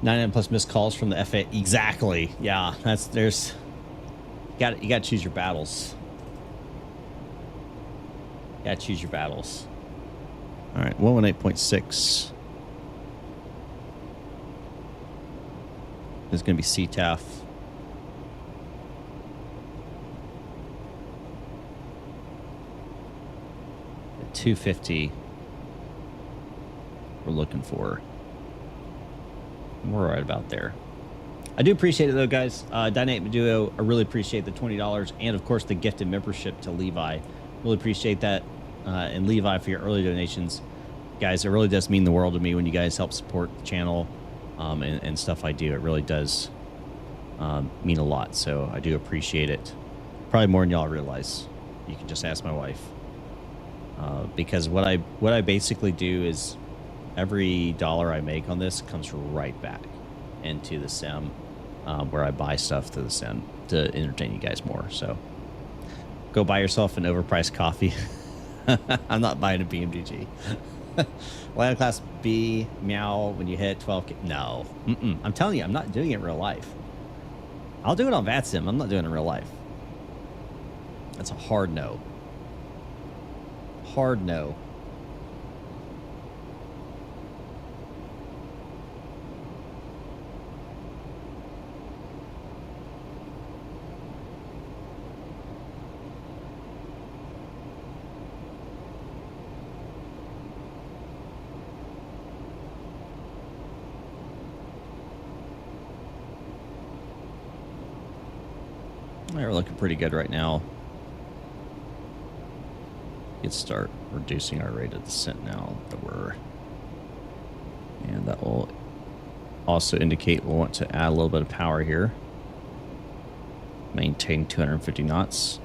Nine plus missed calls from the FA. Exactly. Yeah, you got to choose your battles. You got to choose your battles. All right, 118.6 is going to be CTAF. At 250, we're looking for. We're right about there. I do appreciate it though, guys. Dynamic Duo, I really appreciate the $20 and of course the gifted membership to Levi. Really appreciate that, and Levi for your early donations, guys. It really does mean the world to me when you guys help support the channel and stuff I do. It really does mean a lot. So I do appreciate it. Probably more than y'all realize. You can just ask my wife, because what I basically do is. Every dollar I make on this comes right back into the sim, where I buy stuff to the sim to entertain you guys more. So go buy yourself an overpriced coffee. I'm not buying a BMDG. Land class B, meow, when you hit 12K. No. I'm telling you, I'm not doing it in real life. I'll do it on VATSIM. I'm not doing it in real life. That's a hard no. Hard no. We're looking pretty good right now. Let's start reducing our rate of descent now that we're, and that will also indicate we'll want to add a little bit of power here. Maintain 250 knots.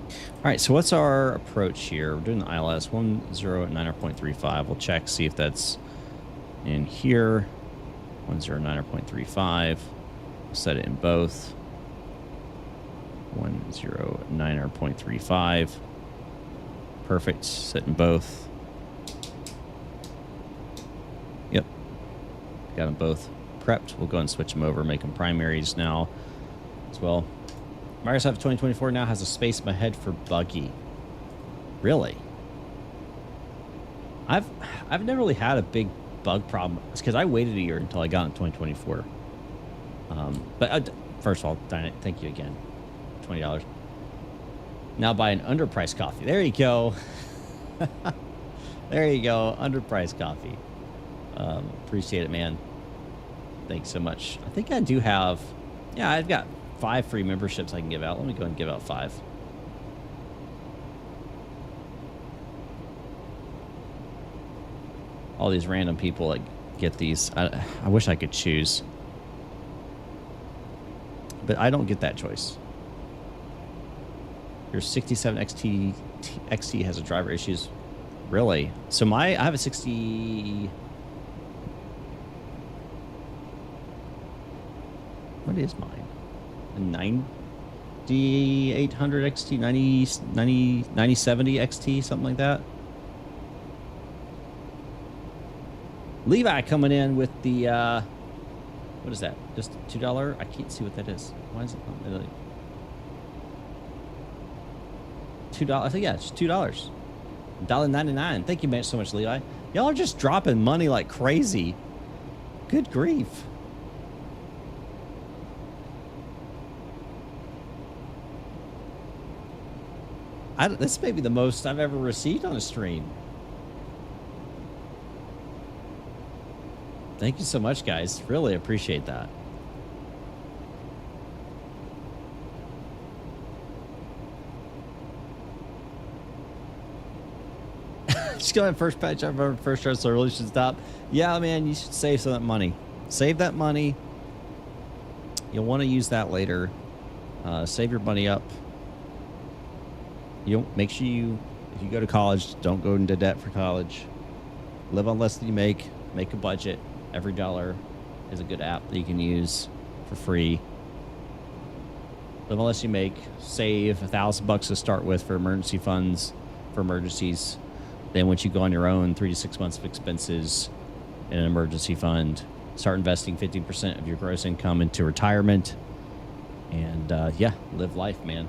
All right, so what's our approach here? We're doing the ILS 1090.35. We'll check, see if that's in here. 1090.35. We'll set it in both. 1090.35. Perfect. Set in both. Yep. Got them both prepped. We'll go and switch them over, make them primaries now as well. Microsoft 2024 now has a space in my head for buggy. Really? I've never really had a big bug problem. It's because I waited a year until I got in 2024. But first of all, thank you again. $20. Now buy an underpriced coffee. There you go. There you go. Underpriced coffee. Appreciate it, man. Thanks so much. I think I do have, yeah, I've got 5 free memberships I can give out. Let me go and give out 5. All these random people that get these. I wish I could choose. But I don't get that choice. Your 67 XT has a driver issues. Really? So I have a 60. What is mine? A 9800 XT, 9070 XT, something like that. Levi coming in with the what is that? Just $2? I can't see what that is. Why is it not really? $2. I think, yeah, it's $2. $1.99. Thank you so much, Levi. Y'all are just dropping money like crazy. Good grief. This may be the most I've ever received on a stream. Thank you so much, guys. Really appreciate that. Just going first patch I've ever first trust, so I really should stop. Yeah, man, you should save some of that money. Save that money. You'll want to use that later. Save your money up. You don't, make sure you, if you go to college, don't go into debt for college. Live on less than you make. Make a budget. Every dollar is a good app that you can use for free. Live on less you make. Save $1,000 to start with for emergency funds, for emergencies. Then once you go on your own, 3 to 6 months of expenses in an emergency fund. Start investing 15% of your gross income into retirement. And yeah, live life, man.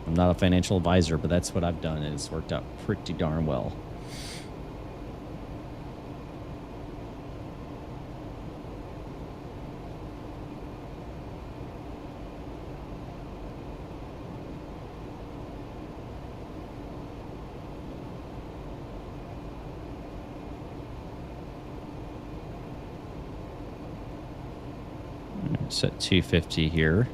I'm not a financial advisor, but that's what I've done, and it's worked out pretty darn well. Set 250 here.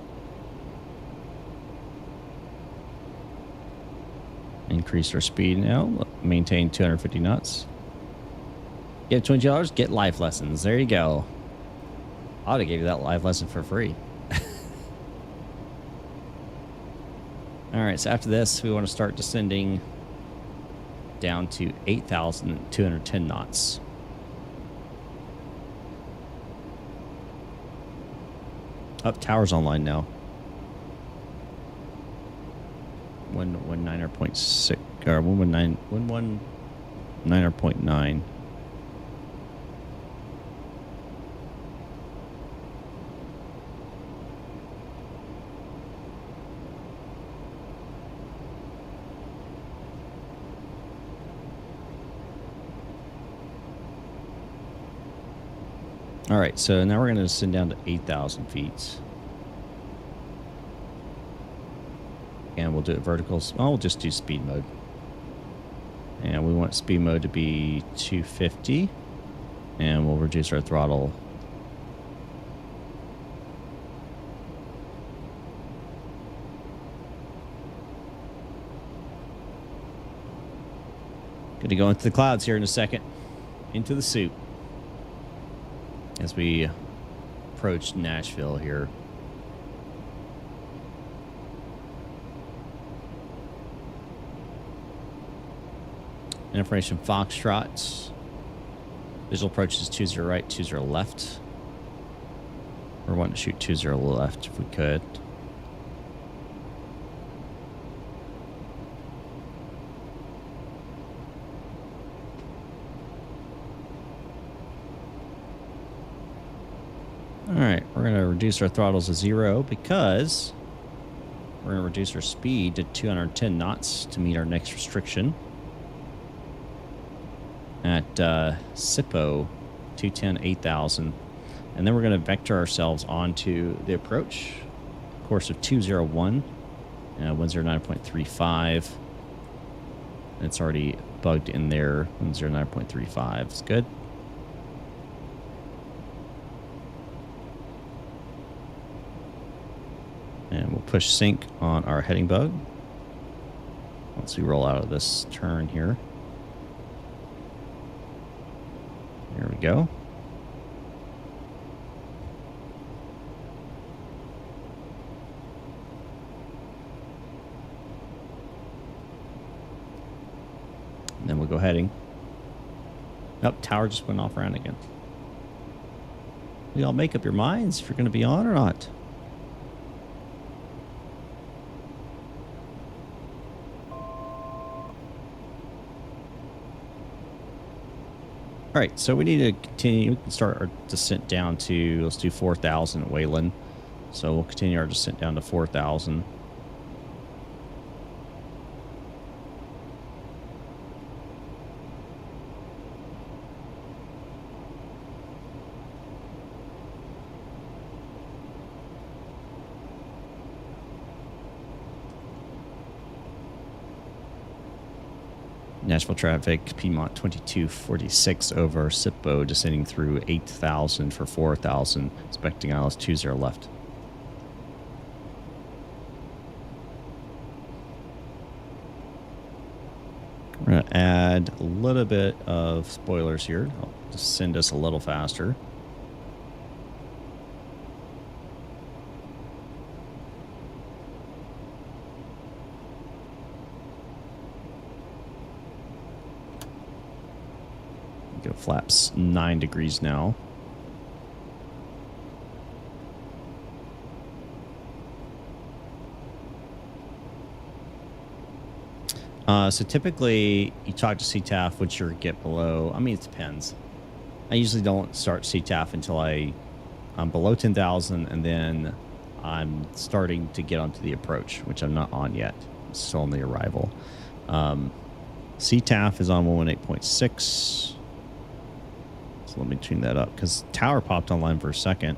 Increase our speed now. Maintain 250 knots. Get $20. Get life lessons. There you go. I ought to give you that life lesson for free. All right. So after this, we want to start descending down to 8,210 knots. Up, tower's online now. 119.6 or 119.9. All right, so now we're going to descend down to 8,000 feet. And we'll do it verticals. Oh, we'll just do speed mode. And we want speed mode to be 250. And we'll reduce our throttle. Going to go into the clouds here in a second. Into the soup. As we approach Nashville here. Information Foxtrot. Visual approach is 20 right, 20 left. We're wanting to shoot 20 left if we could. Alright, we're going to reduce our throttles to 0 because we're going to reduce our speed to 210 knots to meet our next restriction. At SIPO 210 8000, and then we're going to vector ourselves onto the approach course of 201 109.35. It's already bugged in there. 109.35 it's good. And we'll push sync on our heading bug once we roll out of this turn here. Here we go. And then we'll go heading. Nope, tower just went off around again. You all make up your minds if you're going to be on or not. All right, so we need to continue. We can start our descent down to, let's do 4,000 at Wayland. So we'll continue our descent down to 4,000. Nashville traffic, Piedmont 2246 over SIPO, descending through 8,000 for 4,000, expecting ILS 20 left. We're going to add a little bit of spoilers here. I'll just send us a little faster. Go flaps 9 degrees now. So typically you talk to CTAF once you get below. I mean, it depends. I usually don't start CTAF until I'm below 10,000, and then I'm starting to get onto the approach, which I'm not on yet. I'm still on the arrival. CTAF is on 118.6. Let me tune that up because tower popped online for a second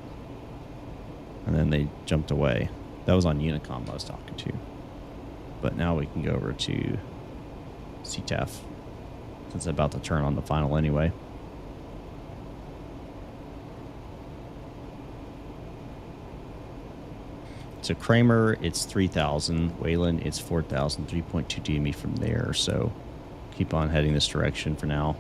and then they jumped away. That was on Unicom I was talking to, but now we can go over to CTAF since I'm about to turn on the final anyway. So Kramer, it's 3,000. Wayland, it's 4,000. 3.2 DME from there. So keep on heading this direction for now.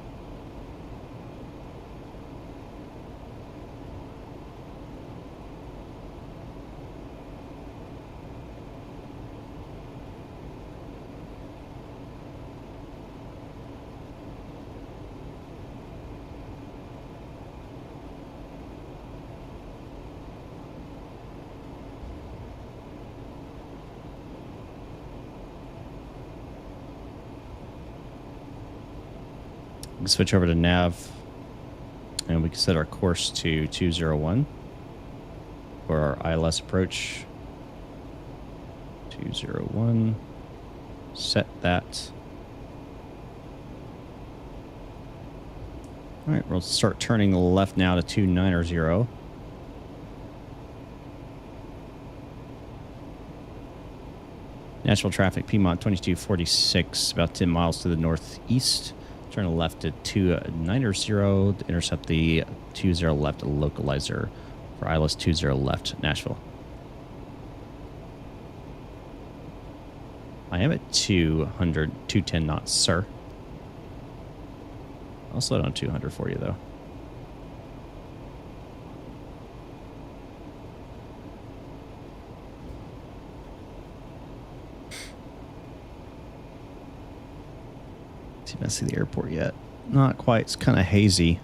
We can switch over to nav and we can set our course to 201 for our ILS approach. 201. Set that. All right, we'll start turning left now to 290. Nashville traffic, Piedmont 2246, about 10 miles to the northeast. Turn left to 290 to intercept the 20 left localizer for ILS 20 left, Nashville. I am at 210 knots, sir. I'll slow down 200 for you, though. See if I see the airport yet. Not quite. It's kind of hazy.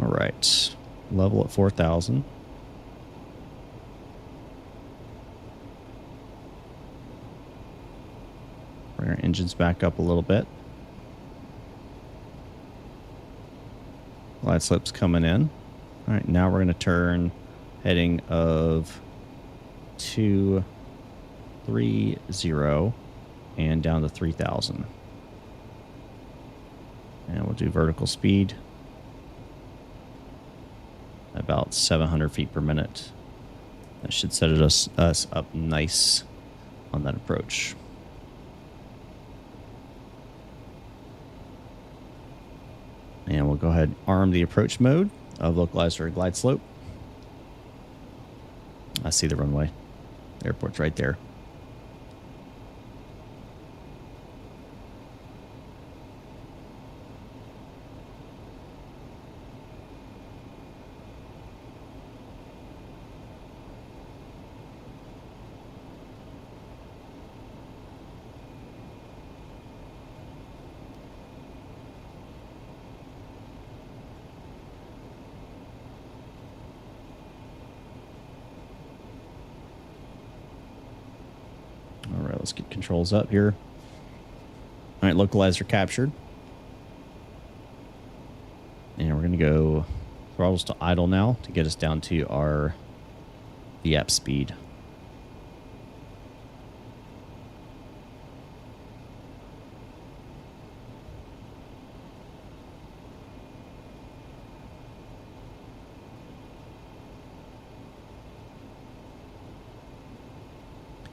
All right. Level at 4,000. Bring our engines back up a little bit. Glide slope's coming in. All right, now we're going to turn heading of 230 and down to 3,000. And we'll do vertical speed. About 700 feet per minute. That should set us up nice on that approach. And we'll go ahead and arm the approach mode of localizer glide slope. I see the runway. The airport's right there. All right, let's get controls up here. All right, localizer captured. And we're going to go throttles to idle now to get us down to our VAP speed.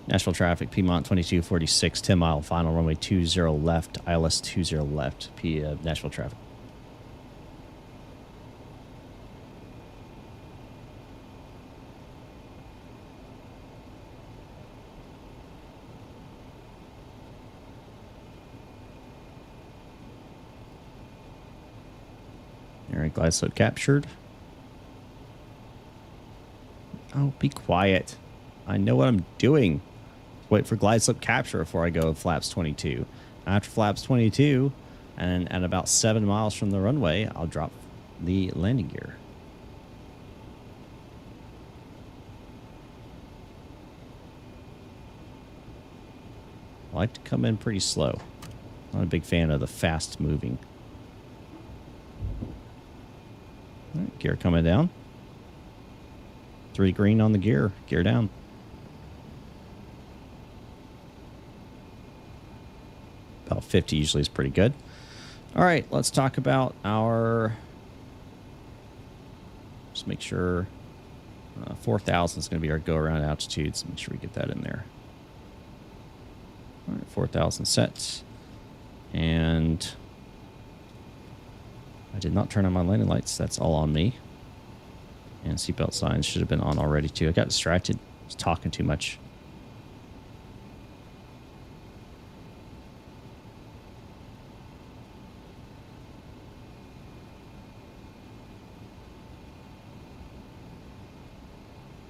Nashville traffic, Piedmont 2246, 10 mile, final runway 20 left, ILS 20 left, Nashville traffic. All right, glide slope captured. Oh, be quiet. I know what I'm doing. Wait for glide slope capture before I go flaps 22. After flaps 22, and at about 7 miles from the runway, I'll drop the landing gear. I like to come in pretty slow. I'm not a big fan of the fast moving. All right, gear coming down. 3 green on the gear. Gear down. About 50 usually is pretty good. All right, let's talk about our... Just make sure 4,000 is going to be our go-around altitude, so make sure we get that in there. All right, 4,000 sets. And I did not turn on my landing lights. That's all on me. And seatbelt signs should have been on already, too. I got distracted. I was talking too much.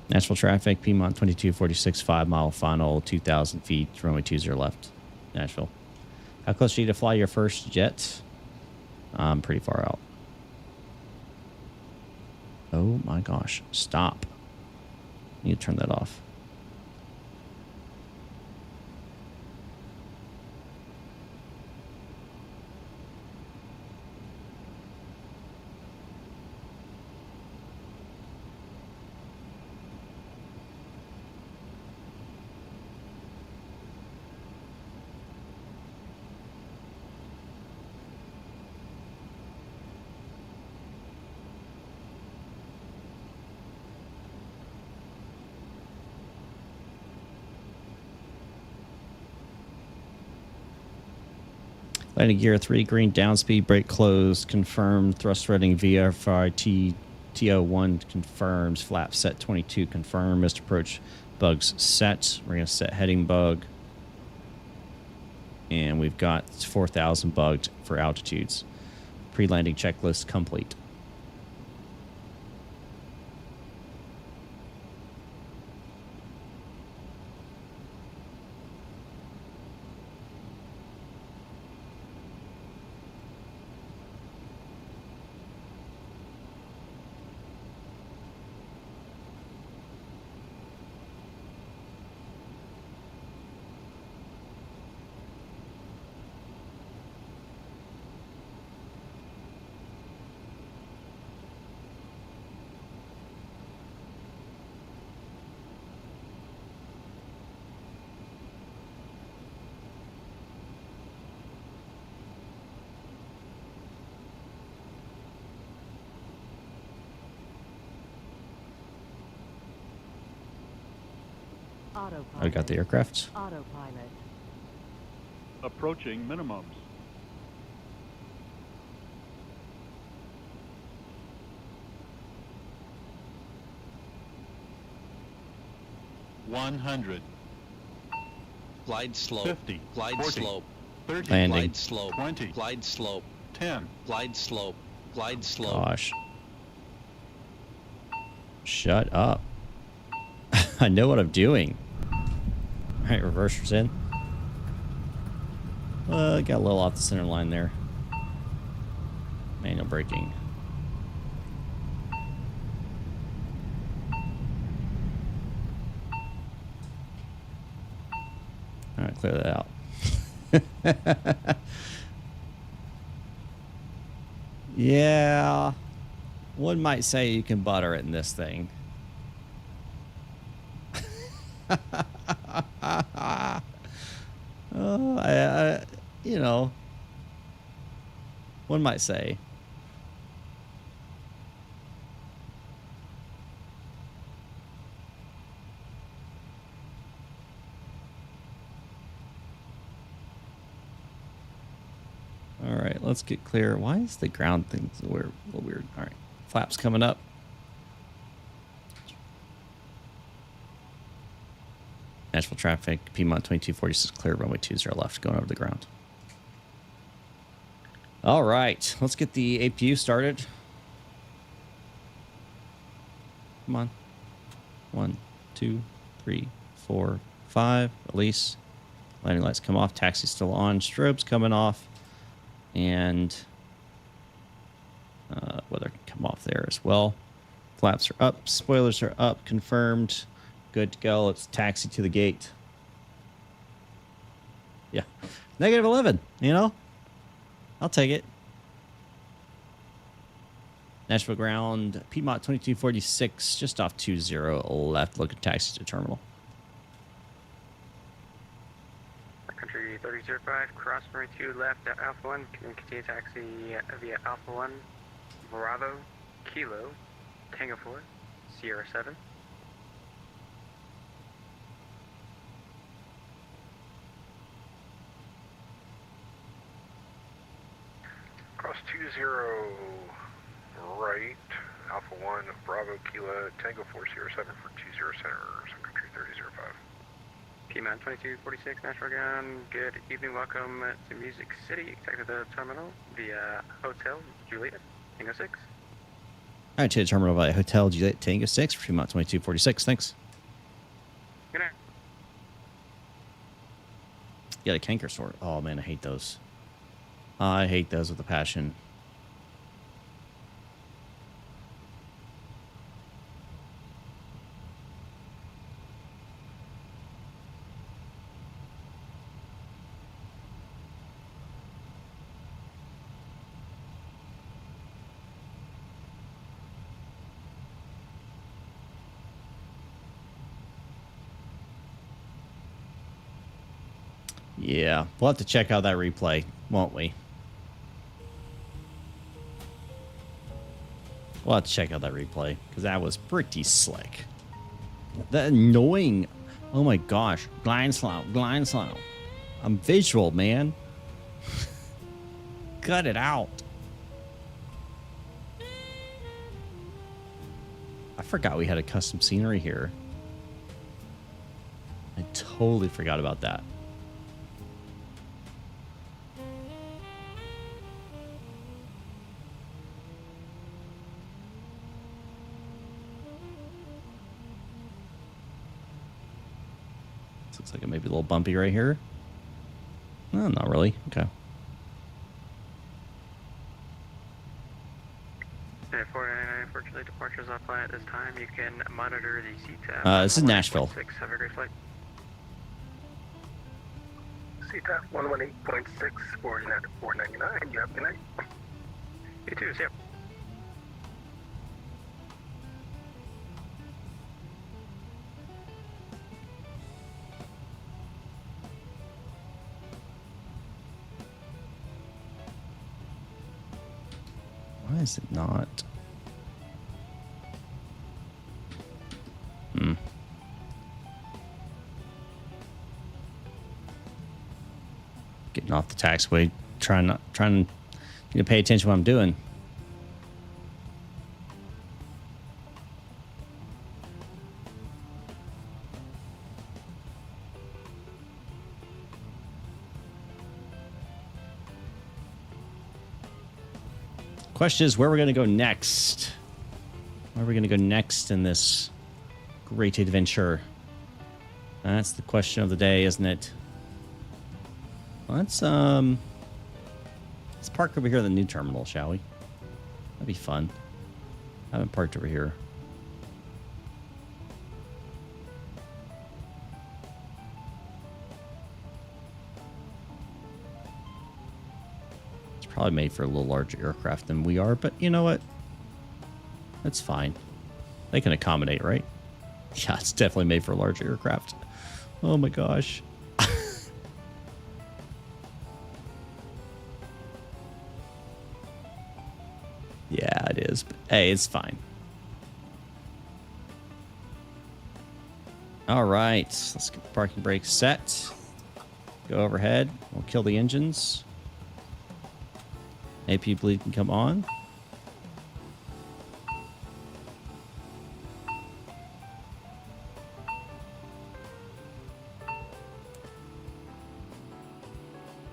Nashville traffic, Piedmont 2246, 5 mile final, 2,000 feet, runway 20 left, Nashville. How close are you to fly your first jet? I'm pretty far out. Oh my gosh, stop. I need to turn that off. Landing gear 3 green, down speed, brake closed, confirmed. Thrust threading VRFI TO1 confirms. Flap set 22 confirmed. Missed approach bugs set. We're going to set heading bug. And we've got 4,000 bugged for altitudes. Pre-landing checklist complete. I got the aircraft. Autopilot. Approaching minimums. Glide slope. 50. Glide 40, slope. 30. Landing. Glide slope. 20. Glide slope. 10. Glide slope. Glide slope. Gosh. Shut up. I know what I'm doing. All right, reversers in. Got a little off the center line there. Manual braking. All right, clear that out. Yeah. One might say you can butter it in this thing. You know, one might say. All right, let's get clear. Why is the ground thing so weird? A little weird. All right, flaps coming up. Nashville traffic, Piedmont 2246 clear, runway 20 left, going over the ground. All right, let's get the APU started. Come on. 1, 2, 3, 4, 5. Release. Landing lights come off. Taxi's still on. Strobes coming off. And weather can come off there as well. Flaps are up. Spoilers are up. Confirmed. Good to go. Let's taxi to the gate. Yeah. -11, you know? I'll take it. Nashville ground, Piedmont 2246, just off 20 left, looking taxi to terminal. Country 3005, cross runway 2 left at Alpha 1, continue taxi via Alpha 1, Bravo, Kilo, Tango 4, Sierra 7. Cross 20 right, Alpha 1, Bravo, Kilo, Tango 4, Sierra 7 for 20 center, Country 3005. Piedmont 2246, Nashville ground, good evening, welcome to Music City, expect the terminal via Hotel Juliet, Tango 6. All right, to the terminal via Hotel Juliet, Tango 6 for Piedmont 2246, thanks. Good night. Got a canker sort. Oh man, I hate those. I hate those with a passion. Yeah, we'll have to check out that replay, won't we? We'll have to check out that replay, because that was pretty slick. That annoying... Oh my gosh. Blind slow, blind slow. I'm visual, man. gut it out. I forgot we had a custom scenery here. I totally forgot about that. This looks like it may be a little bumpy right here. No, not really. Okay. Unfortunately, departures off flight at this time. You can monitor the seat. This is Nashville. Have a great flight. CTAP 118.6 for United 499. You have a good night. You too, yep. Why is it not? Getting off the taxiway, trying to pay attention to what I'm doing. Question is, where we're going to go next? Where are we going to go next in this great adventure? That's the question of the day, isn't it? Well, let's park over here in the new terminal, shall we? That'd be fun. I haven't parked over here. It's probably made for a little larger aircraft than we are, but you know what? That's fine. They can accommodate, right? Yeah, it's definitely made for a larger aircraft. Oh my gosh. Yeah, it is. But hey, it's fine. All right. Let's get the parking brake set. Go overhead. We'll kill the engines. AP bleed can come on.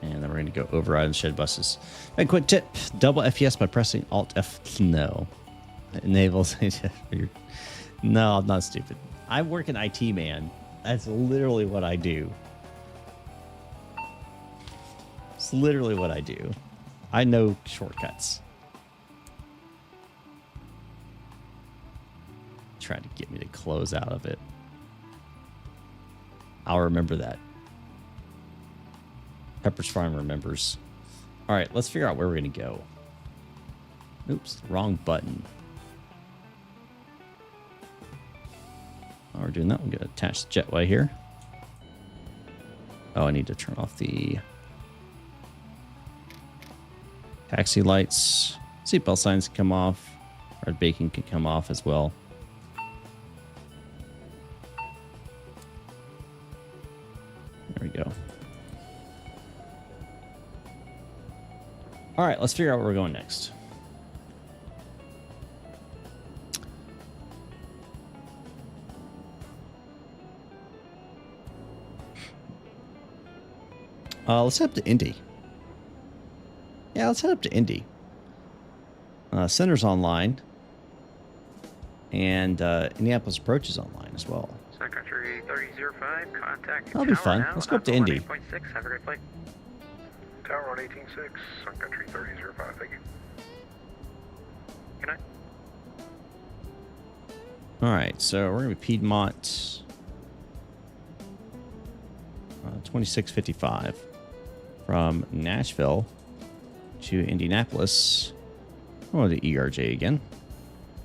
And then we're going to go override and shed buses. And quick tip, double FES by pressing Alt F. No. It enables... No, I'm not stupid. I work in IT, man. That's literally what I do. It's literally what I do. I know shortcuts. Trying to get me to close out of it. I'll remember that. Pepper's Farm remembers. All right, let's figure out where we're going to go. Oops, wrong button. While we're doing that, we're going to attach the jetway here. Oh, I need to turn off the taxi lights. Seatbelt signs can come off. Red bacon can come off as well. There we go. All right, let's figure out where we're going next. Let's head up to Indy. Yeah, let's head up to Indy. Center's online. And Indianapolis approach is online as well. Sun Country 3005, contact. That'll be fun. Let's go up to Indy. 1.6, have a great flight. Tower on 18.6, Sun Country 3005, thank you. Good night. All right, so we're going to be Piedmont 2655 from Nashville to Indianapolis. Oh, the ERJ again.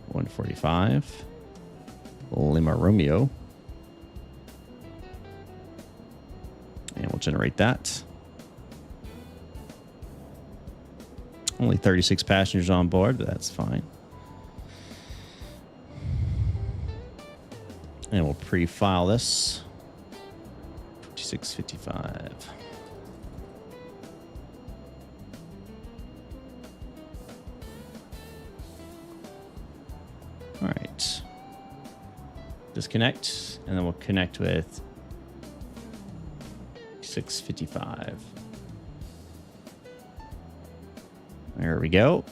145. Lima Romeo. And we'll generate that. Only 36 passengers on board, but that's fine. And we'll pre-file this. 2655. disconnect, and then we'll connect with 655. There we go.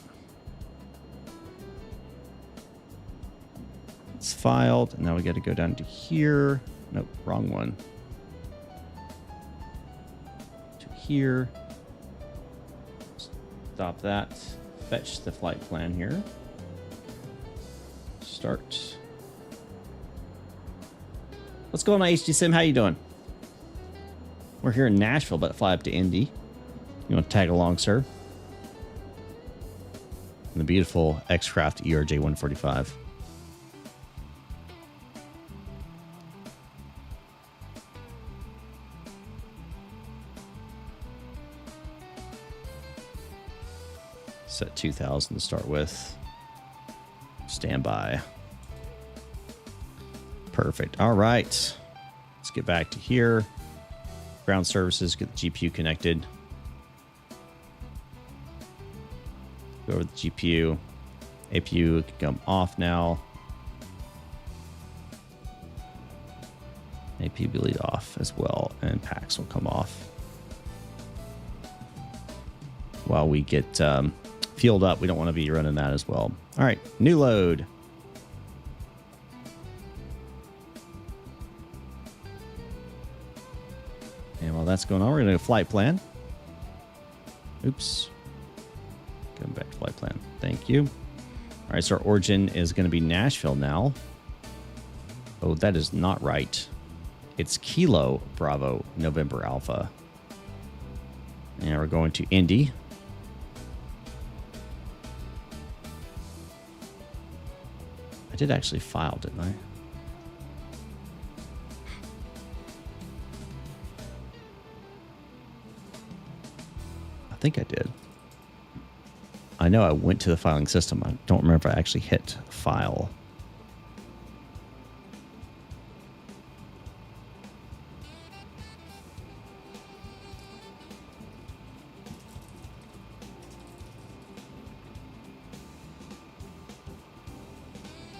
It's filed, and now we got to go down to here. Nope, wrong one. To here. Stop that. Fetch the flight plan here. Start. What's going on, HD Sim? How you doing? We're here in Nashville, but fly up to Indy. You want to tag along, sir? In the beautiful X-Craft ERJ-145. Set 2,000 to start with. Standby. Perfect. All right. Let's get back to here. Ground services, get the GPU connected. Go over the GPU. APU can come off now. APU will lead off as well, and packs will come off. While we get fueled up, we don't want to be running that as well. All right, new load. And while that's going on, we're going to do a flight plan. Oops. Going back to flight plan. Thank you. All right, so our origin is going to be Nashville now. Oh, that is not right. It's Kilo Bravo November Alpha. And we're going to Indy. I did actually file, didn't I? I think I did. I know I went to the filing system. I don't remember if I actually hit file.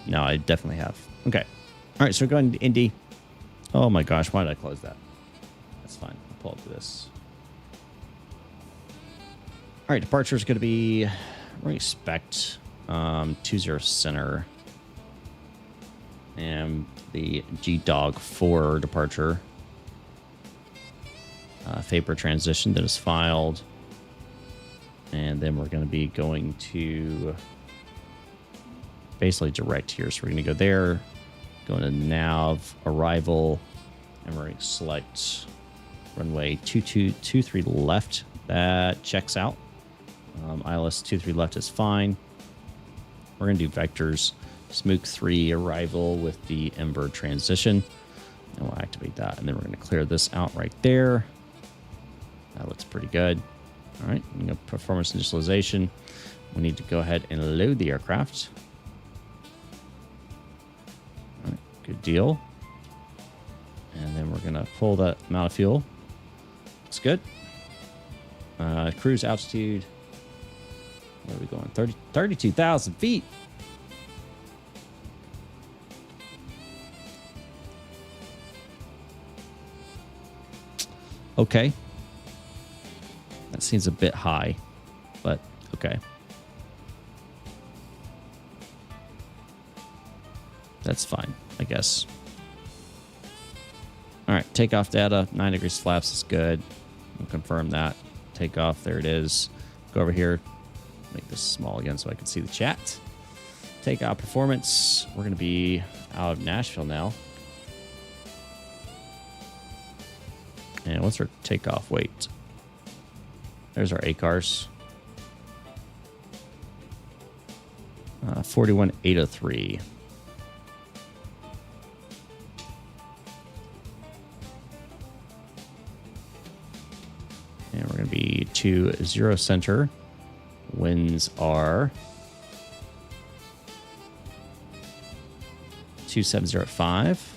No, I definitely have. Okay. All right, so we're going to Indy. Oh my gosh, why did I close that? That's fine. I'll pull up this. All right, departure is going to be, we're going to expect 20 center. And the G-Dog 4 departure. Vapor transition that is filed. And then we're going to be going to basically direct here. So we're going to go there, go into nav, arrival, and we're going to select runway 2223 left. That checks out. ILS 23 left is fine. We're going to do vectors. Smook 3 arrival with the Ember transition. And we'll activate that. And then we're going to clear this out right there. That looks pretty good. All right. Performance initialization. We need to go ahead and load the aircraft. All right, good deal. And then we're going to pull that amount of fuel. Looks good. Cruise altitude. Where are we going? 32,000 feet. Okay. That seems a bit high, but okay. That's fine, I guess. All right, takeoff data, 9 degrees flaps is good. We'll confirm that. Takeoff, there it is. Go over here. Make this small again so I can see the chat. Takeoff performance. We're going to be out of Nashville now. And what's our takeoff weight? There's our ACARS. 41,803. And we're going to be to 0 center. Winds are 2705.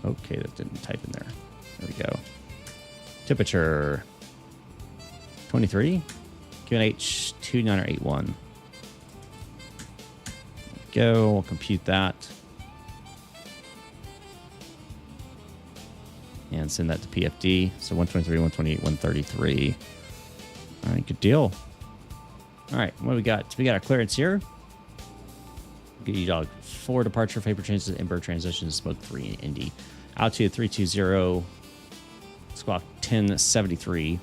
Okay, that didn't type in there. There we go. Temperature 23. QNH 2981. Go. We'll compute that. and send that to PFD. So 123, 128, 133. All right, good deal. All right, what do we got? So we got our clearance here. Get you dog 4 departure, vapor changes, ember transitions, smoke 3 in Indy. Altitude 320, squawk 1073.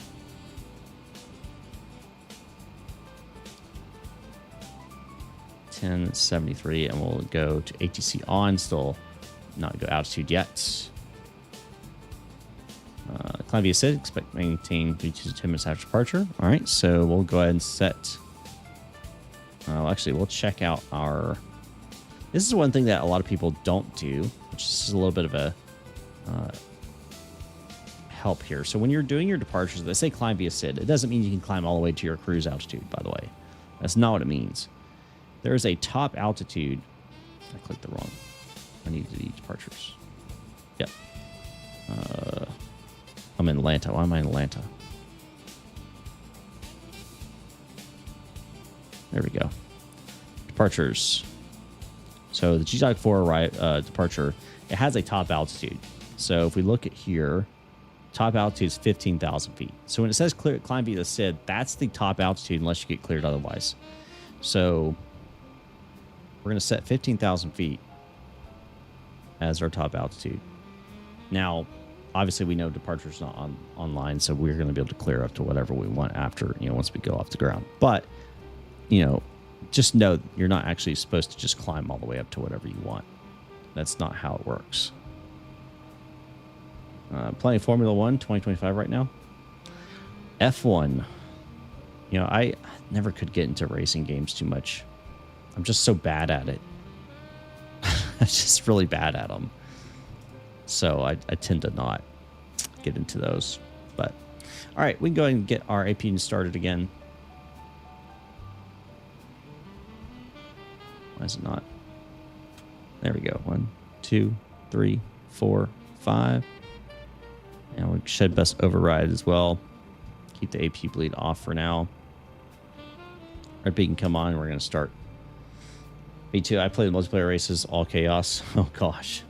And we'll go to ATC on, still not go altitude yet. Climb via SID, expect maintain 3 to 10 minutes after departure. All right, so we'll go ahead and set. Actually, we'll check out our. This is one thing that a lot of people don't do, which is a little bit of a help here. So when you're doing your departures, they say climb via SID. It doesn't mean you can climb all the way to your cruise altitude, by the way. That's not what it means. There's a top altitude. I clicked the wrong. I need to do departures. Yep. I'm in Atlanta. Why am I in Atlanta? There we go. Departures. So the G-Dog 4 departure, it has a top altitude. So if we look at here, top altitude is 15,000 feet. So when it says climb via the SID, that's the top altitude unless you get cleared otherwise. So we're going to set 15,000 feet as our top altitude. Now, obviously, we know departure's not online, so we're going to be able to clear up to whatever we want after, once we go off the ground. But, just know you're not actually supposed to just climb all the way up to whatever you want. That's not how it works. Playing Formula 1 2025 right now. F1. I never could get into racing games too much. I'm just so bad at it. I'm just really bad at them. So I tend to not get into those. But, all right, we can go ahead and get our AP started again. Why is it not? There we go. 1, 2, 3, 4, 5. And we should best override as well. Keep the AP bleed off for now. Red beacon come on. We're going to start. Me too. I play the multiplayer races, all chaos. Oh, gosh.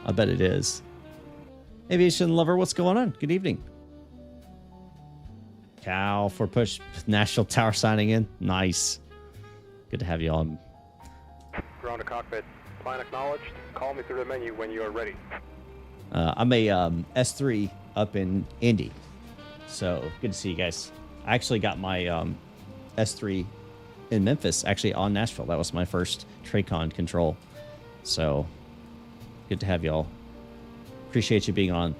I bet it is. Aviation lover, what's going on? Good evening. Cal for push. Nashville Tower signing in. Nice. Good to have you on. Ground to cockpit. Plan acknowledged. Call me through the menu when you are ready. I'm a S3 up in Indy. So good to see you guys. I actually got my S3 in Memphis, actually on Nashville. That was my first Tracon control. So good to have y'all. Appreciate you being on.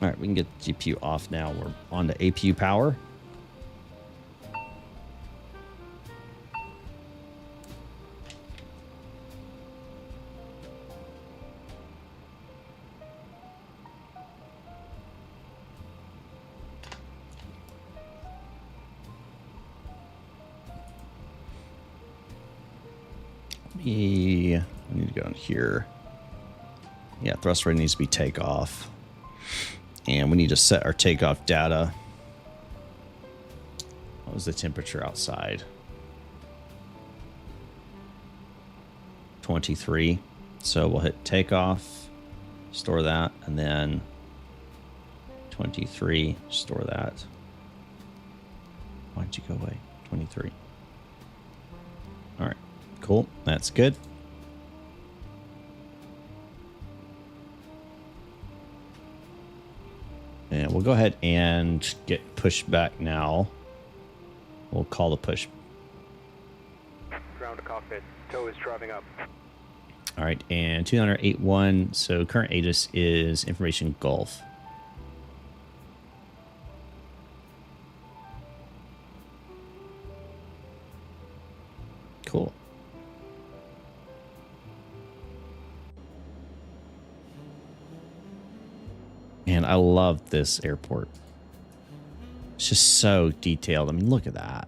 All right, we can get the GPU off now. We're on to APU power. I need to go in here. Yeah, thrust rate needs to be takeoff. And we need to set our takeoff data. What was the temperature outside? 23. So we'll hit takeoff, store that, and then 23, store that. Why'd you go away? 23. All right, cool. That's good. And we'll go ahead and get Pushback now. We'll call the push. Ground to cockpit. Tow is driving up. All right, and 281. So current ATIS is information Gulf. Cool. Man, I love this airport. It's just so detailed. I mean, look at that.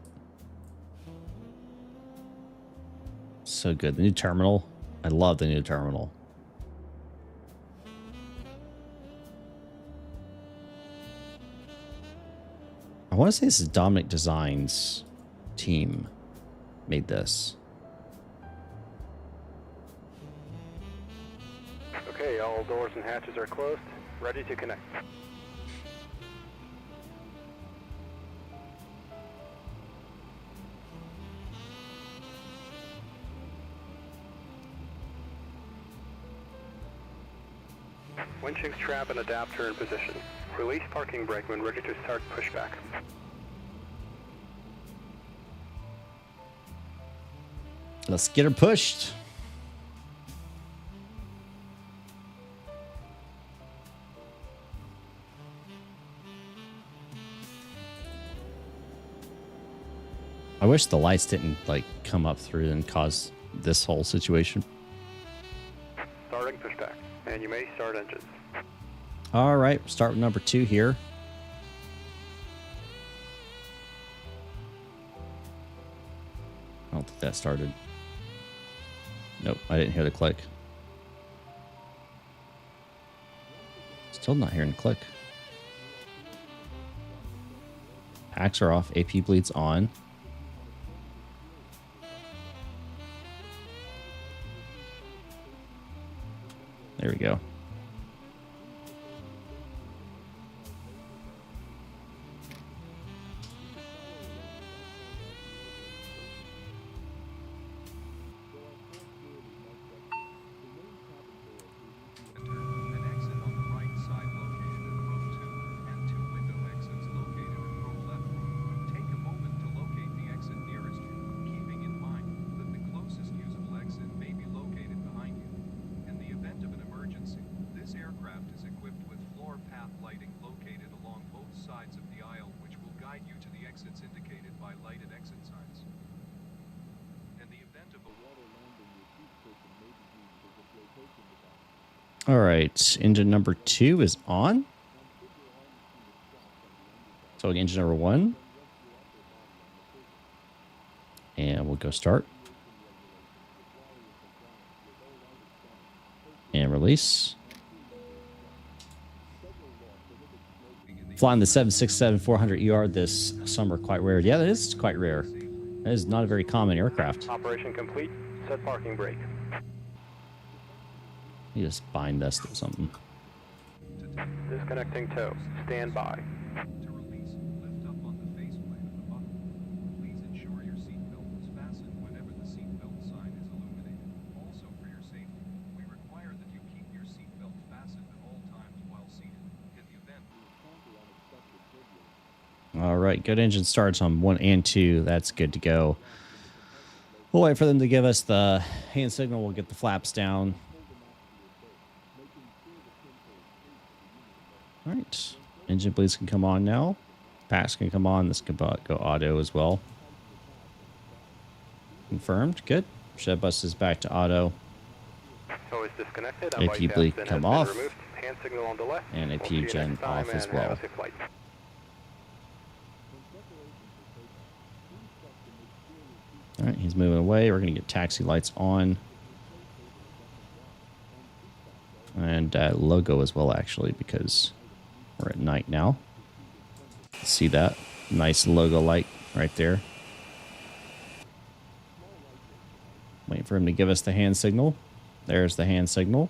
So good. The new terminal. I love the new terminal. I want to say this is Dominic Designs team made this. Okay, all doors and hatches are closed. Ready to connect. Winching strap and adapter in position. Release parking brake when ready to start pushback. Let's get her pushed. I wish the lights didn't like come up through and cause this whole situation. Starting pushback, and you may start engines. All right, start with number 2 here. I don't think that started. Nope, I didn't hear the click. Still not hearing the click. Packs are off, AP bleeds on. There we go. An exit on the right side located in row 2 and 2 window exits located in row left. Take a moment to locate the exit nearest you, keeping in mind that the closest usable exit may be located behind you. In the event of an emergency, this aircraft is equipped with floor path lighting located along both sides of the aisle, which will guide you to the exits indicated by lighted exit signs. In the event of a All right, engine number 2 is on. So engine number 1. And we'll go start. And release. Flying the 767-400ER this summer, quite rare. Yeah, that is quite rare. That is not a very common aircraft. Operation complete. Set parking brake. You just bind us to something. Disconnecting tow. Stand by. To release, lift up on the faceplate of the buckle. Please ensure your seatbelt is fastened whenever the seatbelt sign is illuminated. Also, for your safety, we require that you keep your seatbelt fastened at all times while seated. In the event. All right, good engine starts on 1 and 2. That's good to go. We'll wait for them to give us the hand signal. We'll get the flaps down. All right, engine bleeds can come on now. Packs can come on. This can go auto as well. Confirmed. Good. Shed bus is back to auto. Tow is disconnected. AP bleed can come off. Hand signal on the left. And We'll AP see you gen next time, off as and well. have a safe flight. All right, he's moving away. We're going to get taxi lights on. And logo as well, actually, because we're at night now. See that? Nice logo light right there. Waiting for him to give us the hand signal. There's the hand signal.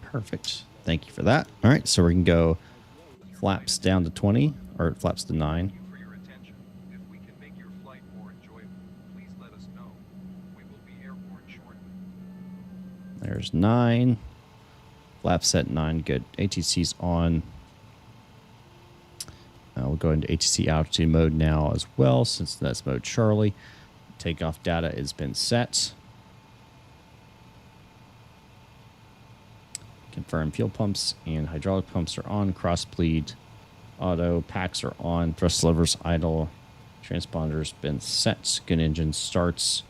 Perfect. Thank you for that. All right, so we can go flaps down to 20, or flaps to 9. For your attention. If we can make your flight more enjoyable, please let us know. We will be airborne shortly. There's 9. Flaps set 9. Good. ATC's on. We'll go into ATC altitude mode now as well, since that's mode Charlie. Takeoff data has been set. Confirm fuel pumps and hydraulic pumps are on. Cross bleed. Auto. Packs are on. Thrust levers idle. Transponder's been set. Good engine starts.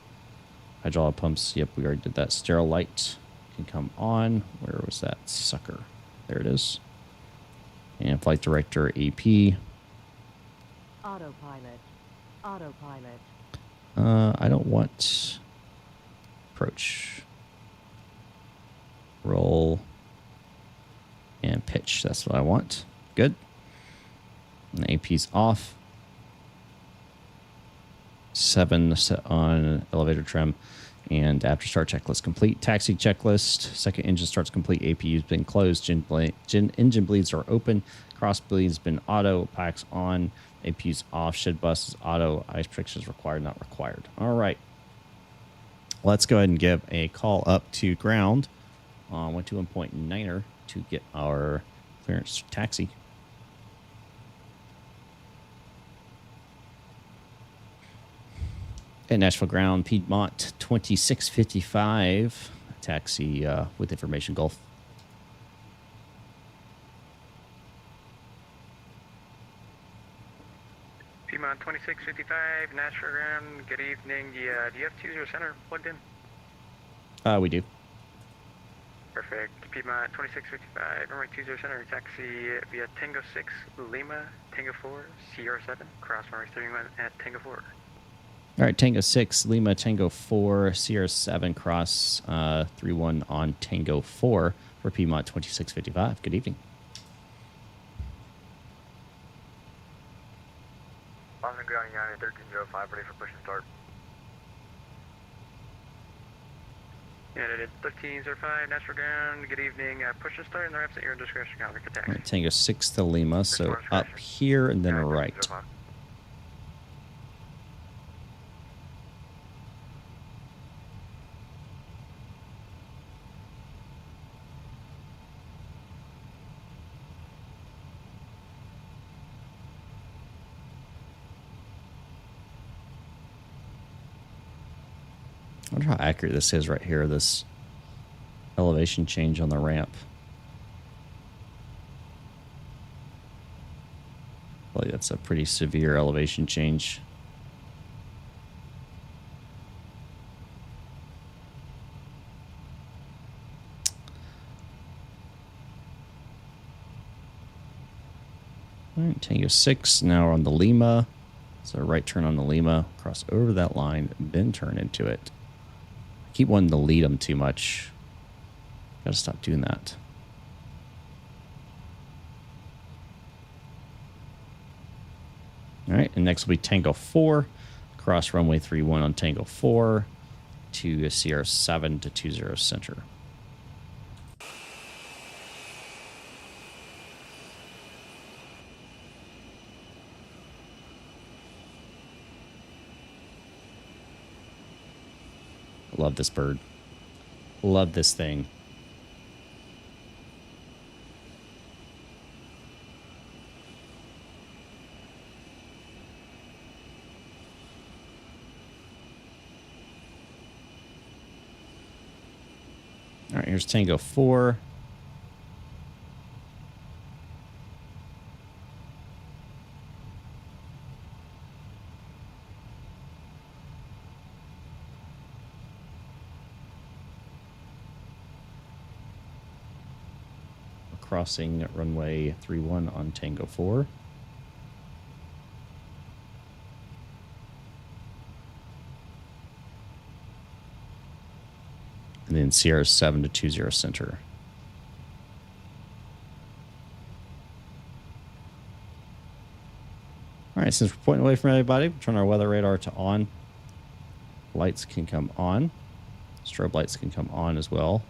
Hydraulic pumps. Yep, we already did that. Sterile light can come on. Where was that sucker? There it is. And flight director AP. Autopilot. Autopilot. I don't want approach. Roll. And pitch. That's what I want. Good. And the AP's off. 7 set on elevator trim. And after start checklist complete. Taxi checklist. Second engine starts complete. APU's been closed. Engine bleeds are open. Cross bleeds been auto. Packs on. APU's off. Shed bus is auto. Ice protection is required, not required. All right. Let's go ahead and give a call up to ground on 121.9er to get our clearance taxi. At Nashville ground, Piedmont 2655, taxi with information Gulf. Piedmont 2655, Nashville ground, good evening. Do you have 20 center plugged in? We do. Perfect. Piedmont 2655, runway 20 center, taxi via Tango 6, Lima, Tango 4, Sierra 7, cross runway 31 at Tango 4. All right, Tango 6, Lima, Tango 4, Sierra 7, cross 31 on Tango 4 for Piedmont 2655. Good evening. On the ground, United 1305, ready for push and start. United 1305, Nashville ground, good evening. Push and start, and the reps at your discretion. Calendar for taxi. All right, Tango 6 to Lima, so up here and then right. I wonder how accurate this is right here, this elevation change on the ramp. Well, that's a pretty severe elevation change. All right, Tango 6, now we're on the Lima. So right turn on the Lima, cross over that line, then turn into it. Keep wanting to lead them too much. Gotta stop doing that. All right, and next will be Tango 4. Cross runway 31 on Tango 4 to Sierra 7 to 20 center. Love this bird. Love this thing. All right, here's Tango 4. Crossing runway 31 on Tango 4. And then Sierra 7 to 20 center. All right, since we're pointing away from everybody, we'll turn our weather radar to on. Lights can come on. Strobe lights can come on as well.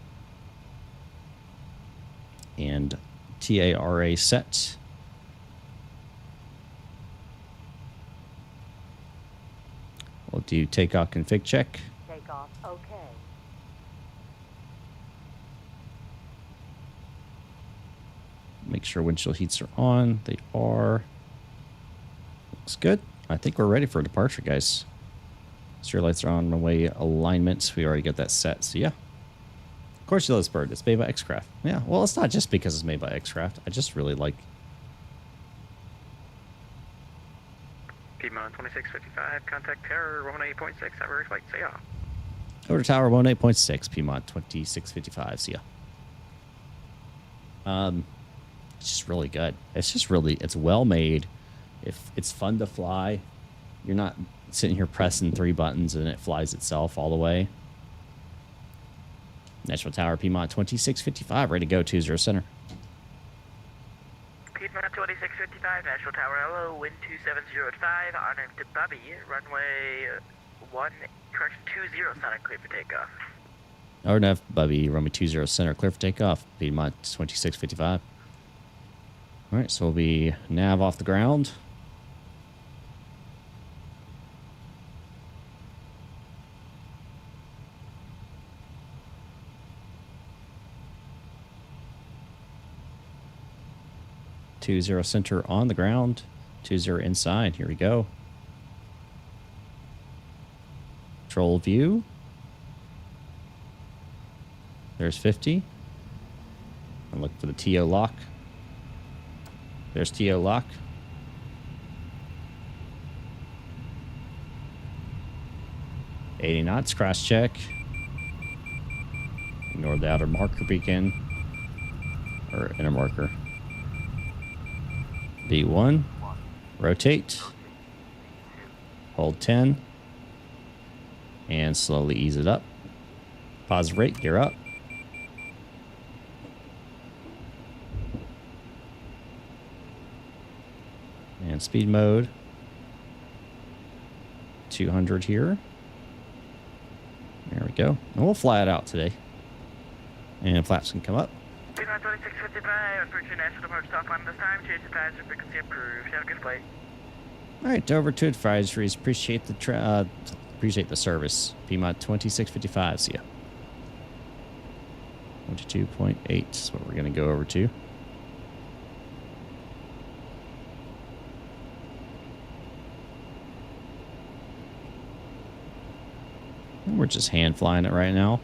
And TARA set. We'll do takeoff config check. Takeoff, okay. Make sure windshield heats are on. They are. Looks good. I think we're ready for departure, guys. Steer lights are on runway alignment. We already got that set, so yeah. Of course you love this bird. It's made by X-Craft. Yeah, well, it's not just because it's made by X-Craft. I just really like... Piedmont 2655, contact Tower 18.6, have a flight, say off. Over to Tower 18.6, Piedmont 2655, see ya. It's just really good. It's just really, it's well made. If it's fun to fly, you're not sitting here pressing 3 buttons and it flies itself all the way. Nashville Tower, Piedmont 2655, ready to go, 20 center. 2655, Nashville Tower, hello, wind 2705, on to Bobby, runway 20, clear for takeoff. RNF, Bobby, runway 20 center, clear for takeoff, Piedmont 2655. All right, so we'll be nav off the ground. Two zero center on the ground, 20 inside. Here we go. Control view. There's 50. And look for the TO lock. There's TO lock. $80 knots, cross check. Ignore the outer marker beacon. Or inner marker. V1. Rotate. Hold 10. And slowly ease it up. Pause rate, gear up. And speed mode. 200 here. There we go. And we'll fly it out today. And flaps can come up. Piedmont 2655, approaching National Approach top line this time. Change the advisory frequency approved. Have a good flight. All right, over to advisories. Appreciate the service. Piedmont 2655. See ya. 22.8 is what we're going to go over to. And we're just hand flying it right now.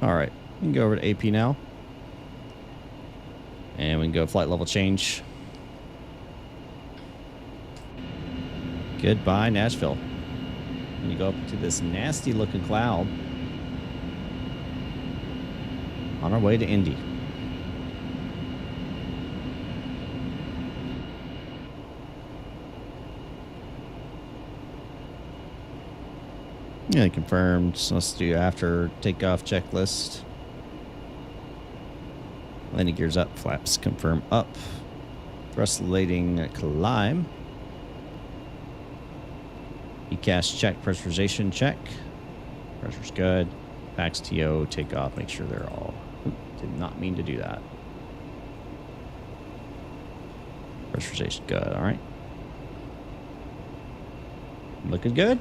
All right, we can go over to AP now. And we can go flight level change. Goodbye, Nashville. And you go up to this nasty looking cloud. On our way to Indy. Yeah, confirmed. So let's do after takeoff checklist. Landing gears up, flaps confirm up. Thrust relating climb. ECAS check, pressurization check. Pressure's good. Packs TO, takeoff, make sure they're all. Did not mean to do that. Pressurization good, all right. Looking good.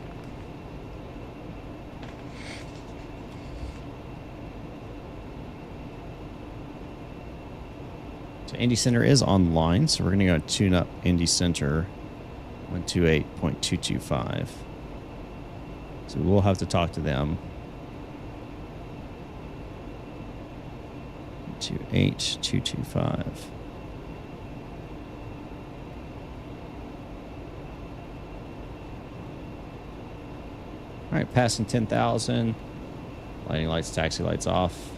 So Indy Center is online, so we're going to go tune up Indy Center 128.225. So we'll have to talk to them. 128.225. All right, passing 10,000. Lighting lights, taxi lights off.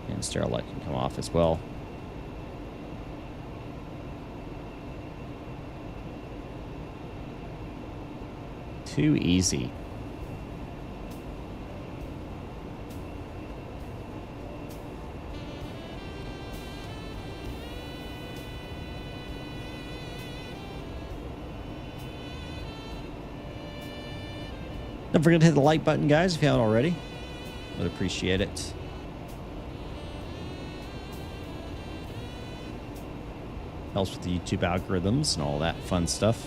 And stereo light can come off as well. Too easy. Don't forget to hit the like button, guys, if you haven't already. Would appreciate it. Helps with the YouTube algorithms and all that fun stuff.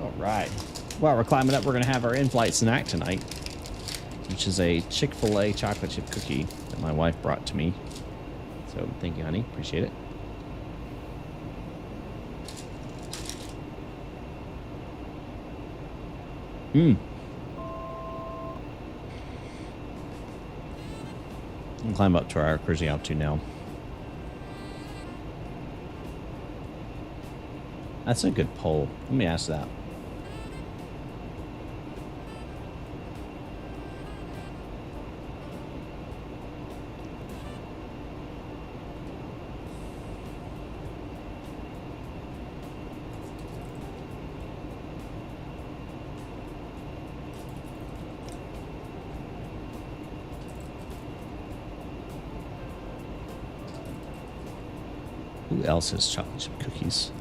All right. While we're climbing up, we're going to have our in-flight snack tonight, which is a Chick-fil-A chocolate chip cookie that my wife brought to me. So thank you, honey. Appreciate it. I'll climb up to our cruising altitude now. That's a good poll. Let me ask that. Who else has chocolate chip cookies?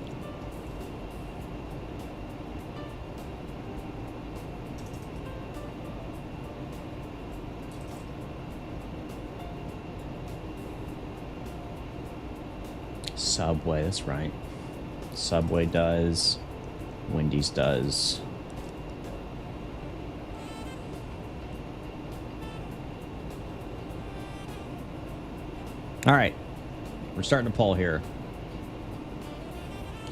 Subway, that's right. Subway does. Wendy's does. All right. We're starting to poll here.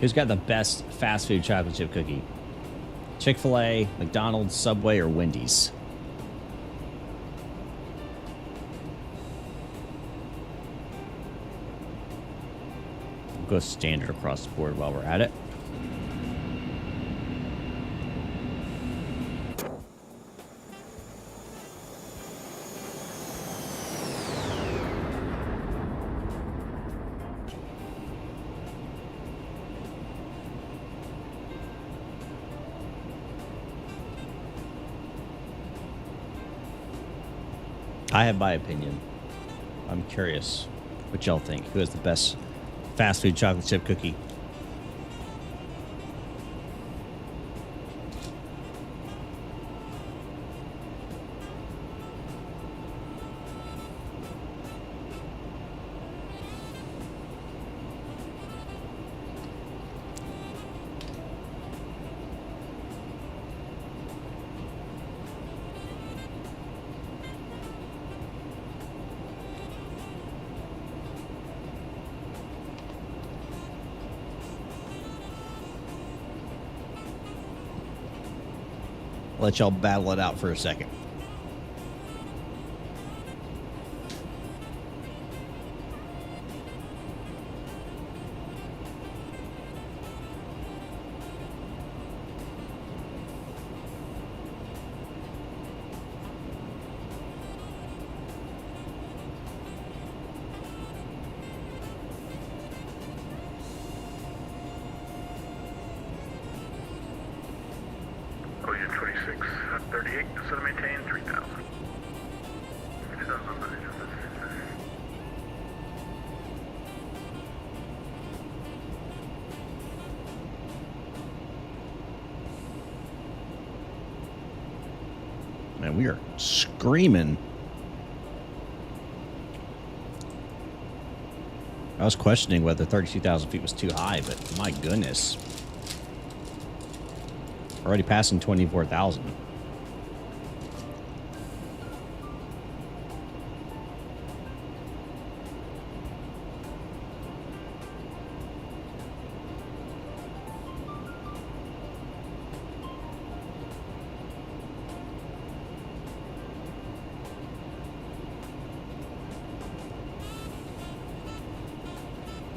Who's got the best fast food chocolate chip cookie? Chick-fil-A, McDonald's, Subway, or Wendy's? We'll go standard across the board while we're at it. I have my opinion. I'm curious what y'all think. Who has the best fast food chocolate chip cookie? Let y'all battle it out for a second. Ocean 26, 38, so to maintain 3,000. Man, we are screaming. I was questioning whether 32,000 feet was too high, but my goodness. Already passing 24,000.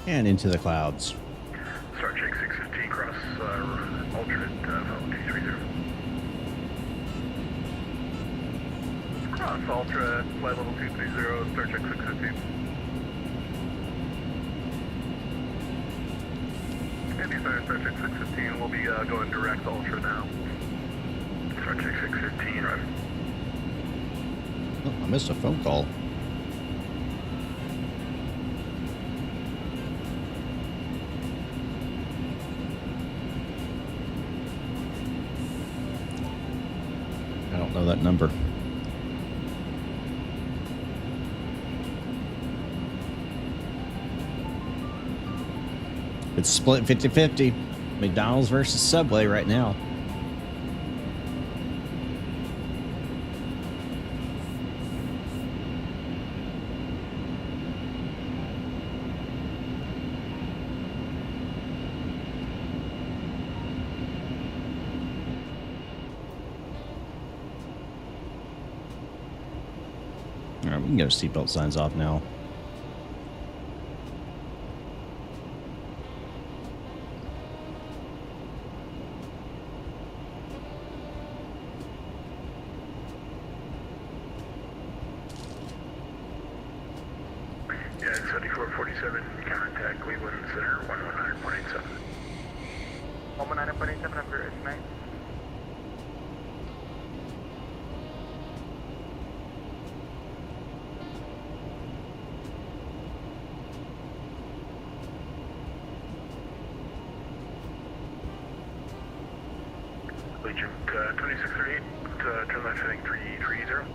And into the clouds. Star Trek 615 cross alternate level 230. Cross Ultra, flight level 230, Star Trek 615. Andy Star Trek 615 will be going direct Ultra now. Star Trek 615, right? Oh, I missed a phone call. I don't know that number. It's split 50-50. McDonald's versus Subway right now. All right, we can get our seatbelt signs off now. Yeah, 7447, contact Cleveland Center, 119.87. 119.87, I'm your estimate. Legion 2638, turn left heading 330.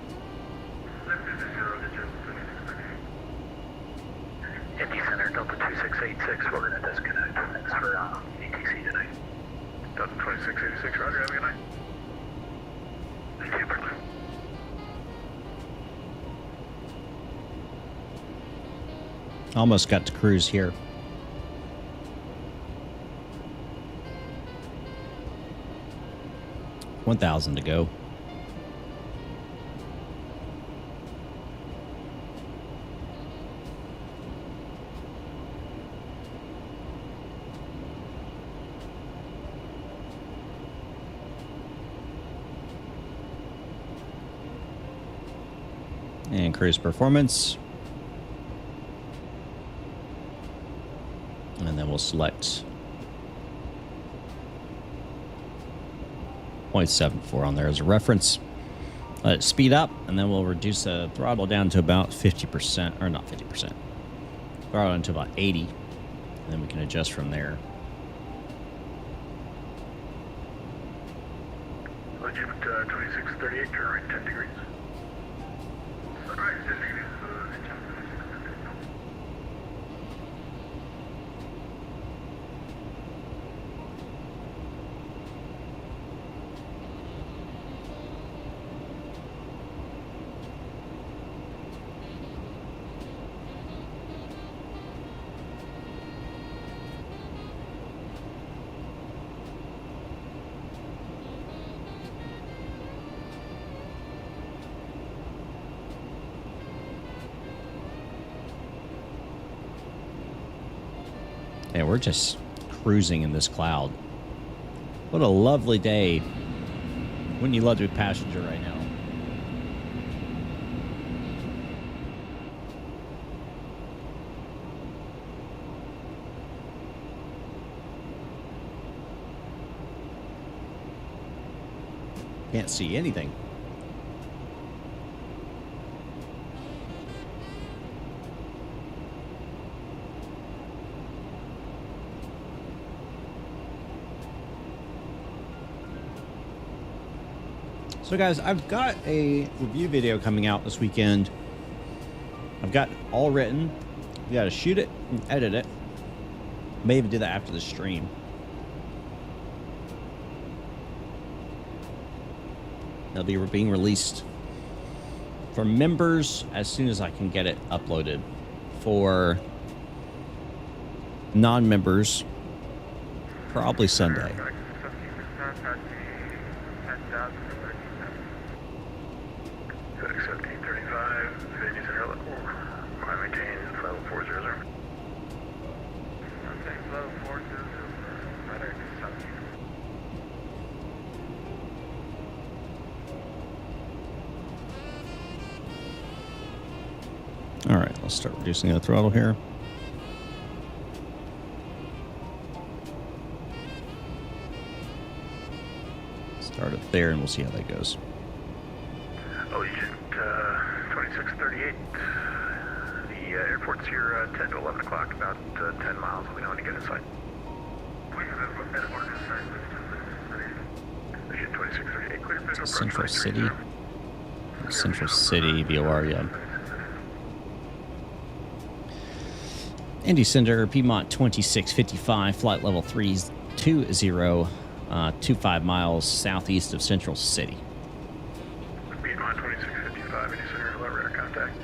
Left is 0 digit 2638. Indy Center, Delta 2686, we're going to disconnect. Thanks for ATC tonight. Delta 2686, Roger, have a good night. Thank you, Berkeley. Almost got to cruise here. $1,000 to go. And cruise performance. And then we'll select 0.74 on there as a reference. Let it speed up, and then we'll reduce the throttle down to about 50%, or not 50%. Throttle down to about 80, and then we can adjust from there. Legitimate 2638, turn right 10 degrees. Right 10 degrees. Yeah, we're just cruising in this cloud. What a lovely day. Wouldn't you love to be a passenger right now? Can't see anything. So guys, I've got a review video coming out this weekend. I've got it all written. We got to shoot it and edit it. May even do that after the stream. It'll be being released for members as soon as I can get it uploaded. For non-members, probably Sunday. 1735, Indy Center, maintain level 400. Okay, level 400, Rudder, All right, let's start reducing the throttle here. Start it there, and we'll see how that goes. Legion 2638. The airport's here 10 to 11 o'clock, about 10 miles. We know when to get inside. Legion 2638, clear for approach. Central City. Central City, VOR, yeah. Indy Center, Piedmont 2655, flight level 320, 25 miles southeast of Central City. Piedmont 2655, Indy Center, hello, radar contact.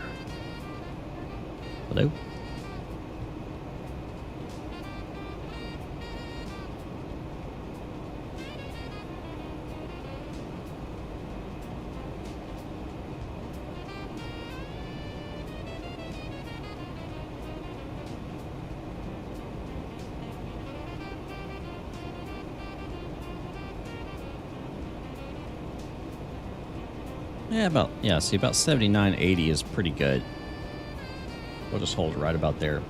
Hello? Yeah, see, about 79.80 is pretty good. We'll just hold right about there.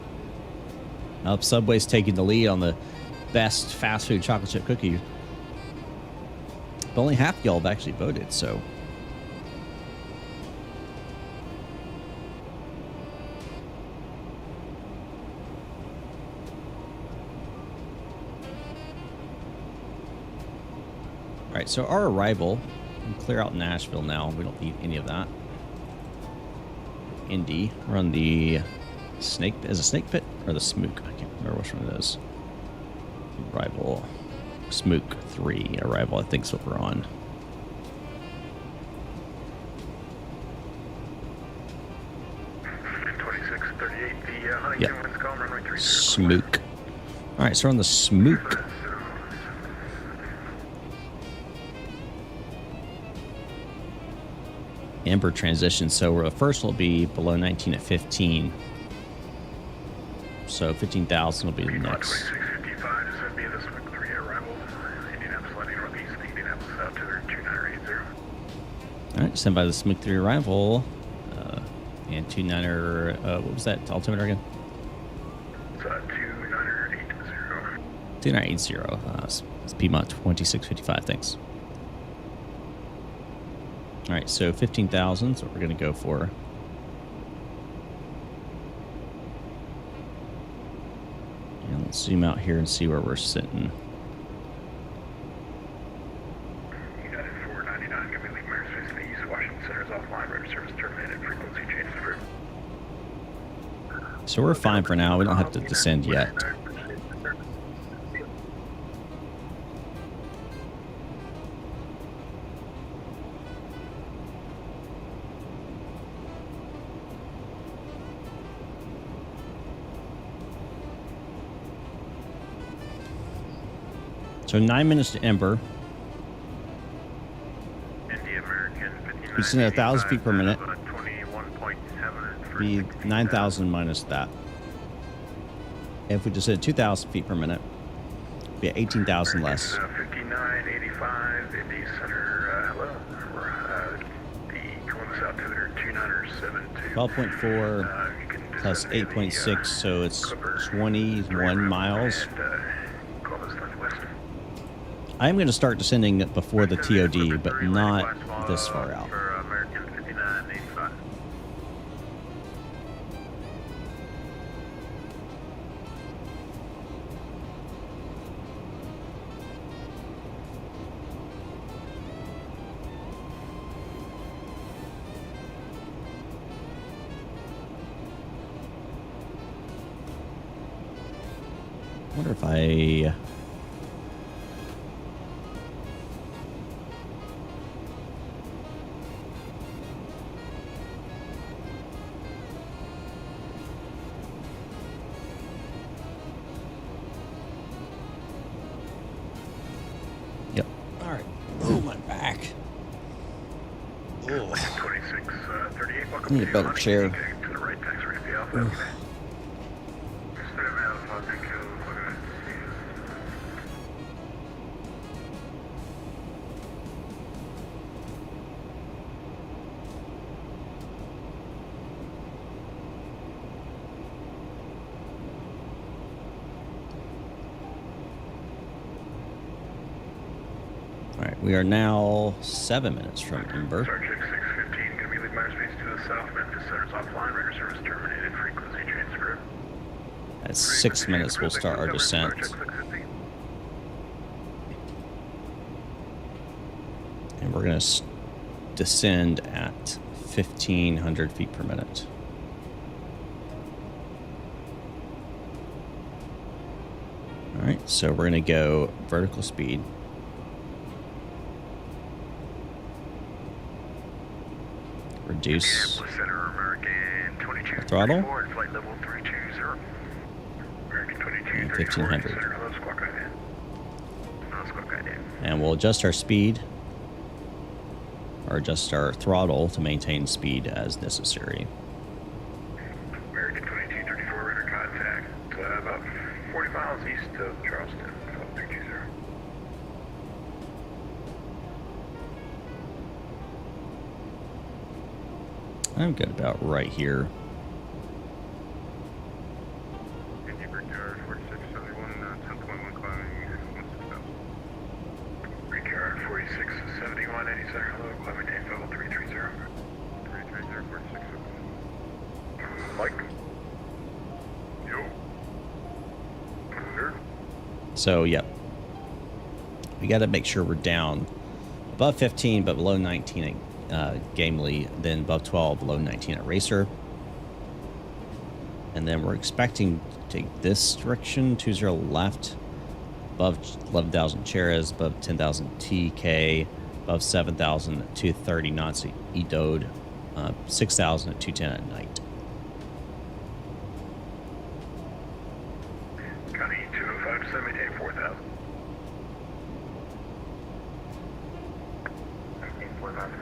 Now, Subway's taking the lead on the best fast food chocolate chip cookie. But only half y'all have actually voted, so. All right, so our arrival, we can clear out Nashville now. We don't need any of that. Indy, we're on the snake, is it snake pit or the smook? I can't remember which one it is. Arrival, smook 3, arrival, I think is what we're on. The Honeycomb wind's calm, runway 30. Smook. All right, so we're on the smook. Amber transition, so the first will be below 19 at 15. So 15,000 will be the next. 2655, this would be the Smook 3 arrival. Indianapolis landing northeast, Indianapolis out to their 2980. All right, sent by the Smook 3 arrival. And 29er, what was that altimeter again? It's 2980. 2980. It's Piedmont 2655, thanks. All right, so 15,000 is what we're going to go for. And let's zoom out here and see where we're sitting. United 499, give me leave Myers face the east. Washington Center is offline. Rudder service terminated. Frequency change approved. So we're fine for now. We don't have to descend yet. So 9 minutes to Ember. Indy American 59. We send 1,000 feet per minute. 21.7. Be 9,000 minus that. If we just did 2,000 feet per minute, be 18,000 less. 5985, Indy Center, hello. The Columbus out to their 2972. 12.4 plus 8.6, so it's 21 miles. I'm going to start descending before the TOD, but not this far out. American 5985. I wonder if I... Yep. All right. Oh, my back. Oh. 2638, welcome Need a better chair. To the right, thanks for the alpha. All right, we are now 7 minutes from Ember. Star Trek 615, going to be leave Myers space to the south. Memphis Center's offline. Radar service terminated. Frequency change approved. At 6 minutes, we'll start our descent. And we're going to descend at 1,500 feet per minute. All right, so we're going to go vertical speed. Reduce Center, American 22, throttle. Flight level 320. American 22, And 1,500. Center, hello, squawk guide in. Hello, squawk guide in. And we'll adjust our speed or adjust our throttle to maintain speed as necessary. American 2234, radar contact. About 40 miles east of Charleston. 320. I'm good about right here. Indy Brickyard 4671, 10.1 climbing 16,000. Brickyard 4671, 82nd, hello, climbing tank level 330. 330, 4671. Mike? Yo. Nerd? So, yep. We got to make sure we're down above 15, but below 19 at Gamely, then above 12, below 19 at Racer. And then we're expecting to take this direction, 20 left, above 11,000 Cheras, above 10,000 TK, above 7,000 at 230 knots at EDOD, 6,000 at 210 at night. Connie 205 to semi-tank 4,000. 4,000.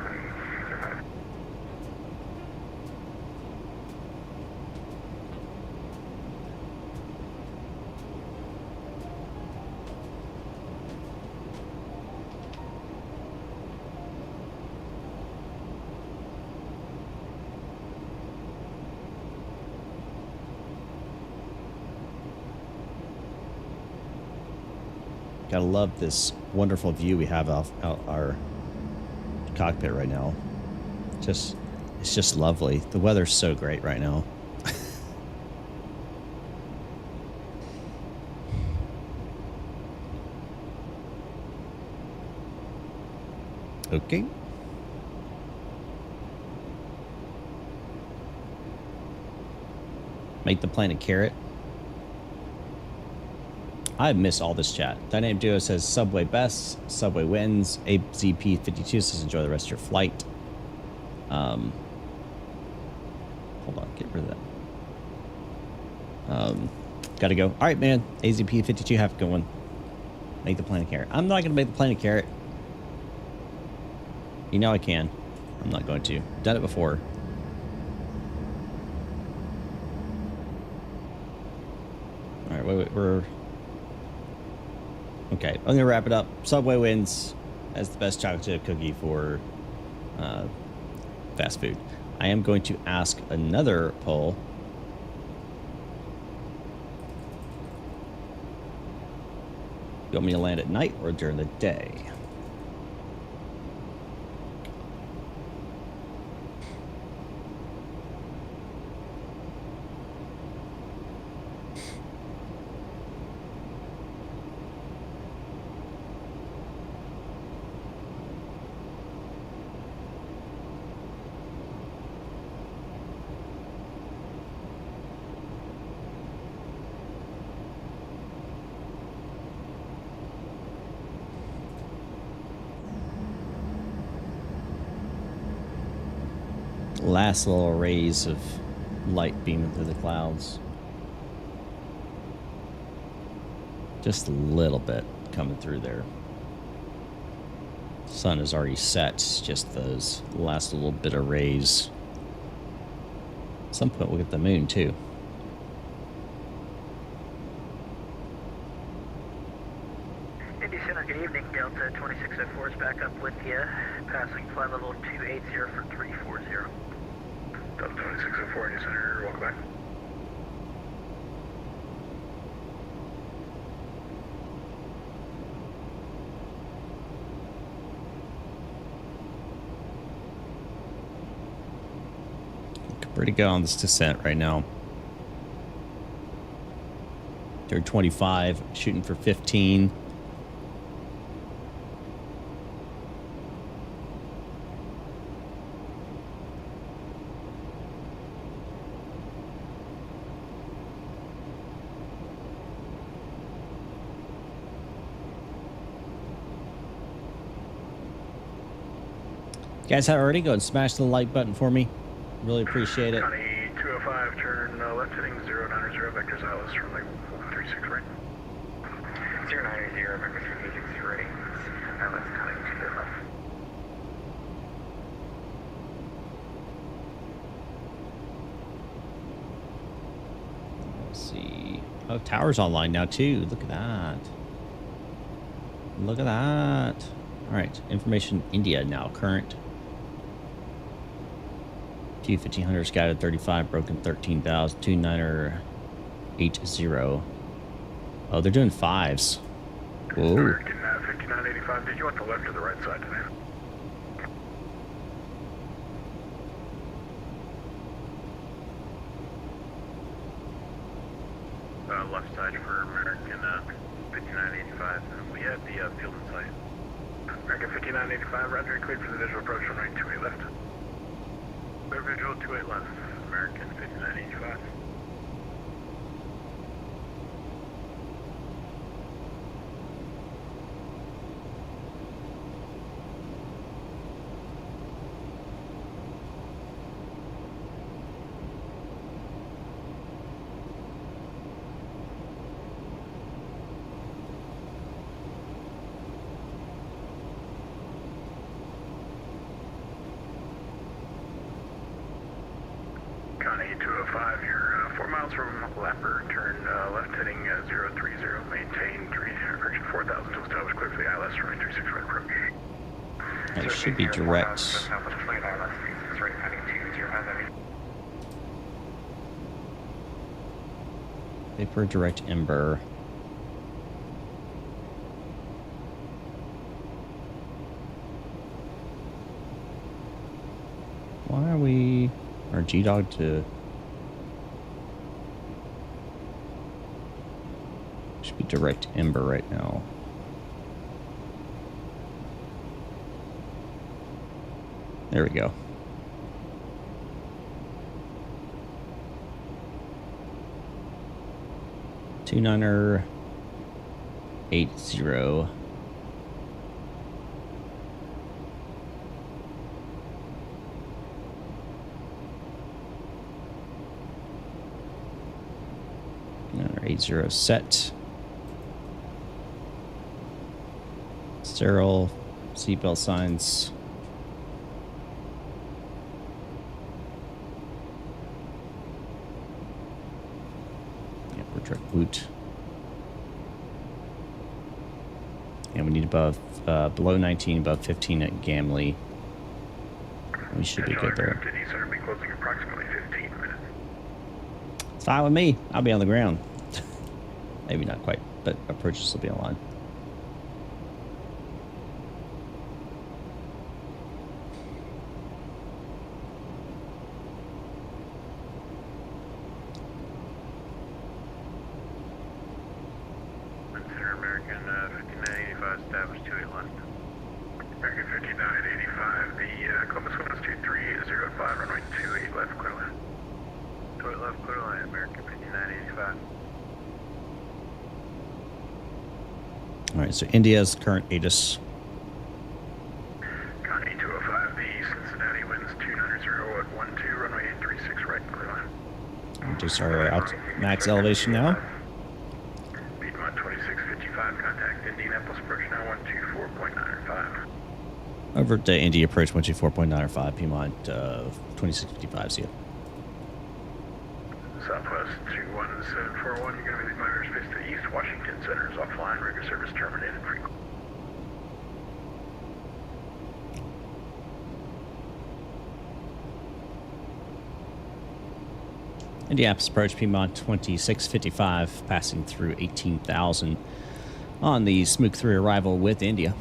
Gotta love this wonderful view we have out our cockpit right now. It's just lovely. The weather's so great right now. Okay. Make the plane a carrot. I miss all this chat. Dynamic Duo says Subway best, Subway wins. AZP52 says enjoy the rest of your flight. Hold on, get rid of that. Gotta go. All right, man. AZP52, have a good one. Make the plane a carrot. I'm not gonna make the plane a carrot. You know I can. I'm not going to. Done it before. All right, wait, we're. Okay, I'm gonna wrap it up. Subway wins as the best chocolate chip cookie for fast food. I am going to ask another poll. You want me to land at night or during the day? Last little rays of light beaming through the clouds. Just a little bit coming through there. Sun is already set. It's just those last little bit of rays. At some point we'll get the moon too. Indy Center, good evening. Delta 2604 is back up with you. Passing flight level 280 for 340. Delta 2604, Indy Center, welcome back. Pretty good on this descent right now. They're 25, shooting for 15. You guys have already go and smash the like button for me. Really appreciate it. Connie 205, turn left heading 090, vectors Alice from like 36 right. 090, vector 386 right. Alice coming to your left. Let's see. Oh, tower's online now too. Look at that. Look at that. All right, information India now current. Q1500 scattered 35, broken 13,000, 2980. Oh, they're doing fives. Whoa. American 5985, did you want the left or the right side today? Left side for American 5985. We have the field in sight. American 5985, roger, cleared for the visual approach on right 28 left. Clear visual 28 left, American 5985. Connie 205, you're 4 miles from Lapper, turn left heading 030, maintain direction 4000 to establish clear for the ILS, running 36 right approach. That should be direct. Paper direct ember. Why are we... Our G-Dog to... Should be direct ember right now. There we go. Two-niner 80. Another 80 set. Sterile seatbelt signs. Yeah, we're direct boot. And we need above below 19, above 15 at Gamley. We should be good there. Be closing approximately 15 minutes. It's fine with me. I'll be on the ground. Maybe not quite, but approaches will be online. Center American 5985, established 28 left. American 5985, the Columbus windows 2305, runway 28 left, clear line. 28 left, clear line, American 5985. All right, so India's current ATIS. Connie 205, the Cincinnati winds 290 at 12, runway 836 right, clear line. Reduce our max elevation now. Piedmont 2655, contact Indianapolis, approach now 124.95. Over to Indy, approach 124.95, Piedmont 2655, see ya. Southwest 21741, you're going to be leaving my airspace to the east. Washington Center is offline, regular service terminated. Indianapolis approach, Piedmont 2655, passing through 18,000 on the Smook 3 arrival with India.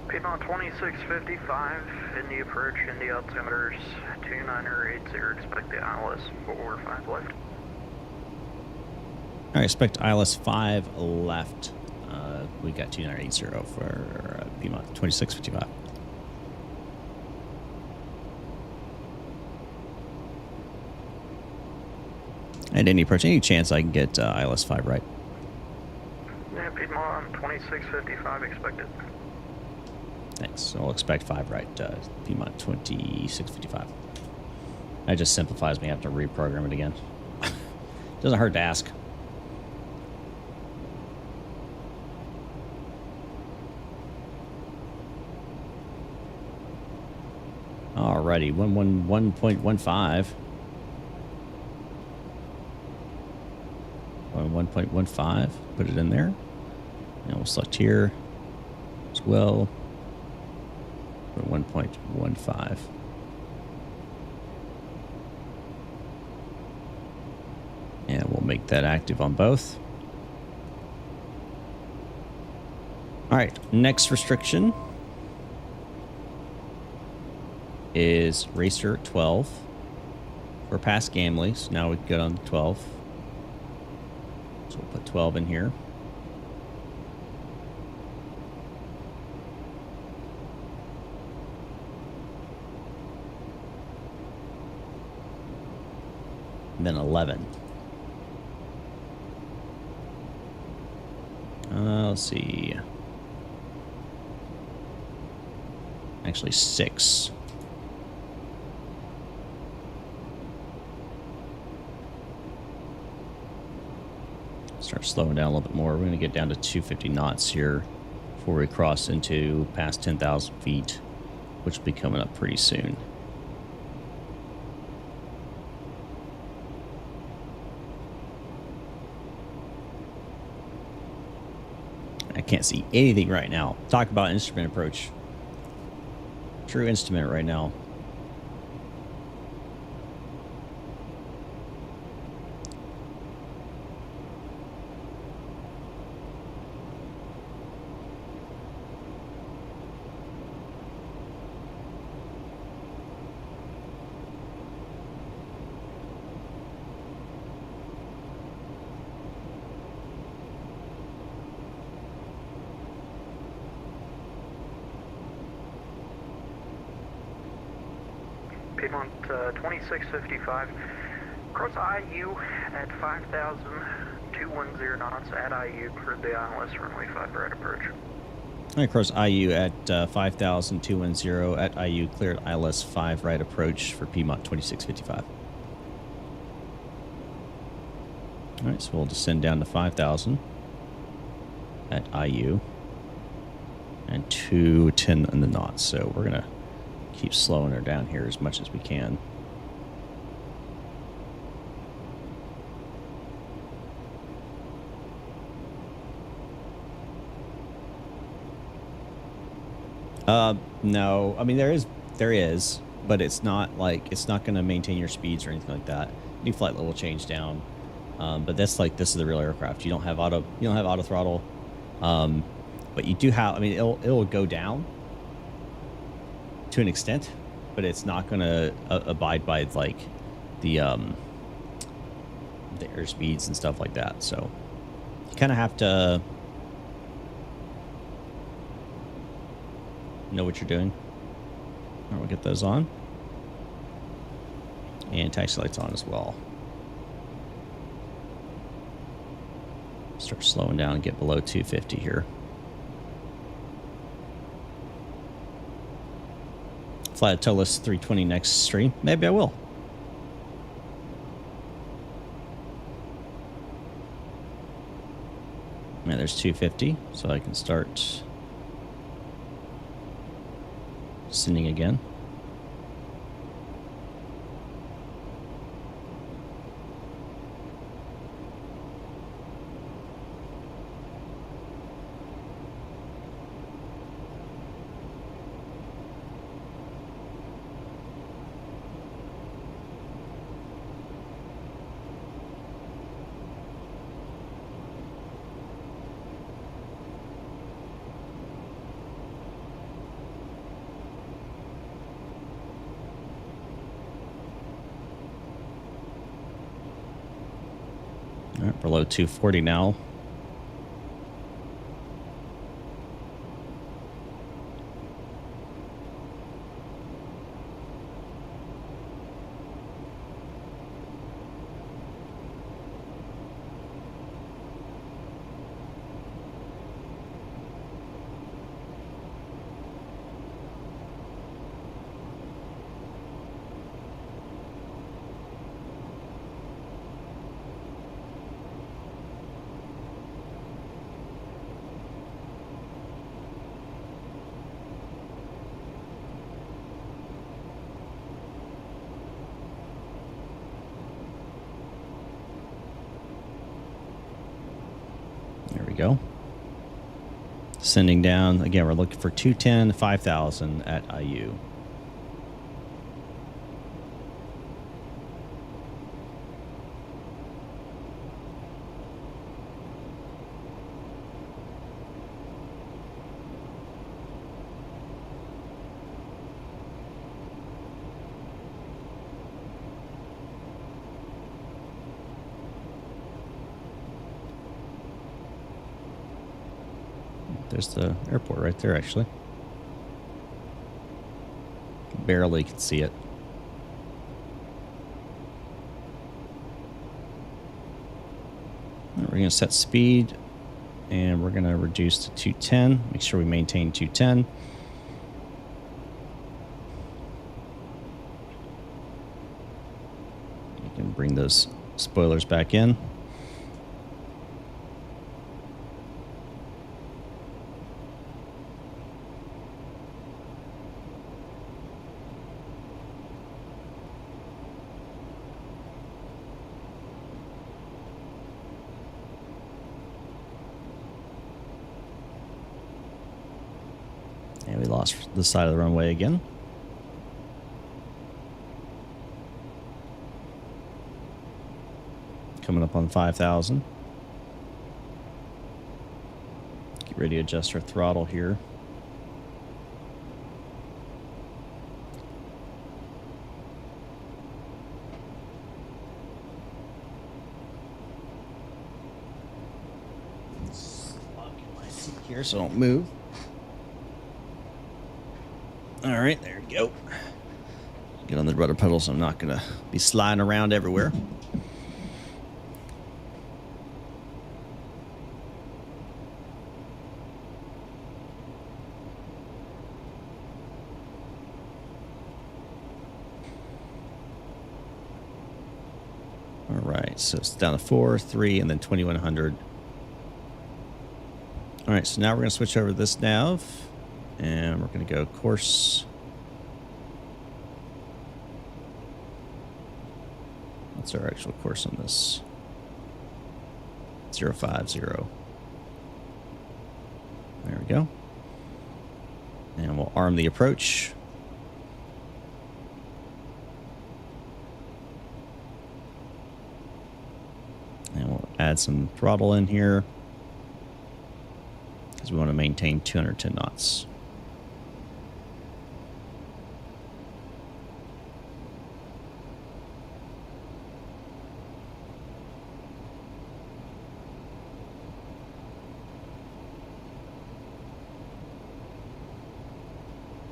Piedmont 2655, Indy approach, Indy altimeters 2980, expect the ILS 45 left. All right, expect ILS 5 left. We got 2980 for Piedmont 2655. And any approach, any chance I can get ILS 5 right? Yeah, Piedmont 2655 expected. Thanks. So I'll expect 5 right, Piedmont 2655. That just simplifies me. I have to reprogram it again. Doesn't hurt to ask. Alrighty, 111.15. 1.15, put it in there. And we'll select here as well. 1.15. make that active on both. All right, next restriction is Racer 12. We're past Gamley, so now we can go on 12. So we'll put 12 in here. And then 11. Let's see. Actually, 6. Start slowing down a little bit more. We're going to get down to 250 knots here before we cross into past 10,000 feet, which will be coming up pretty soon. I can't see anything right now. Talk about instrument approach. True instrument right now. Piedmont 2655, cross IU at 5,210 knots at IU, cleared the ILS runway 5 right approach. All right, cross IU at 5,210 at IU, cleared ILS 5 right approach for Piedmont 2655. All right, so we'll descend down to 5,000 at IU and 210 in the knots. So we're going to keep slowing her down here as much as we can. No, I mean there is, but it's not like it's not going to maintain your speeds or anything like that. New flight level change down, but that's like this is the real aircraft. You don't have auto throttle, but you do have. I mean, it'll go down to an extent, but it's not going to abide by like the air speeds and stuff like that. So you kind of have to know what you're doing. All right, we'll get those on, and taxi lights on as well. Start slowing down and get below 250 here. Fly a Tolis 320 next stream. Maybe I will. Yeah, there's 250, so I can start sending again. All right, below 240 now. There we go. Sending down. Again, we're looking for 210, 5,000 at IU. there's the airport right there, actually. Barely could see it. We're going to set speed, and we're going to reduce to 210. Make sure we maintain 210. You can bring those spoilers back in. And we lost the side of the runway again. Coming up on 5,000. Get ready to adjust our throttle here. Lock my seat here so I don't move. All right, there we go. Get on the rudder pedal so I'm not going to be sliding around everywhere. All right, so it's down to 4, 3, and then 2100. All right, so now we're going to switch over to this nav. And we're going to go course. What's our actual course on this? 050. There we go. And we'll arm the approach. And we'll add some throttle in here because we want to maintain 210 knots.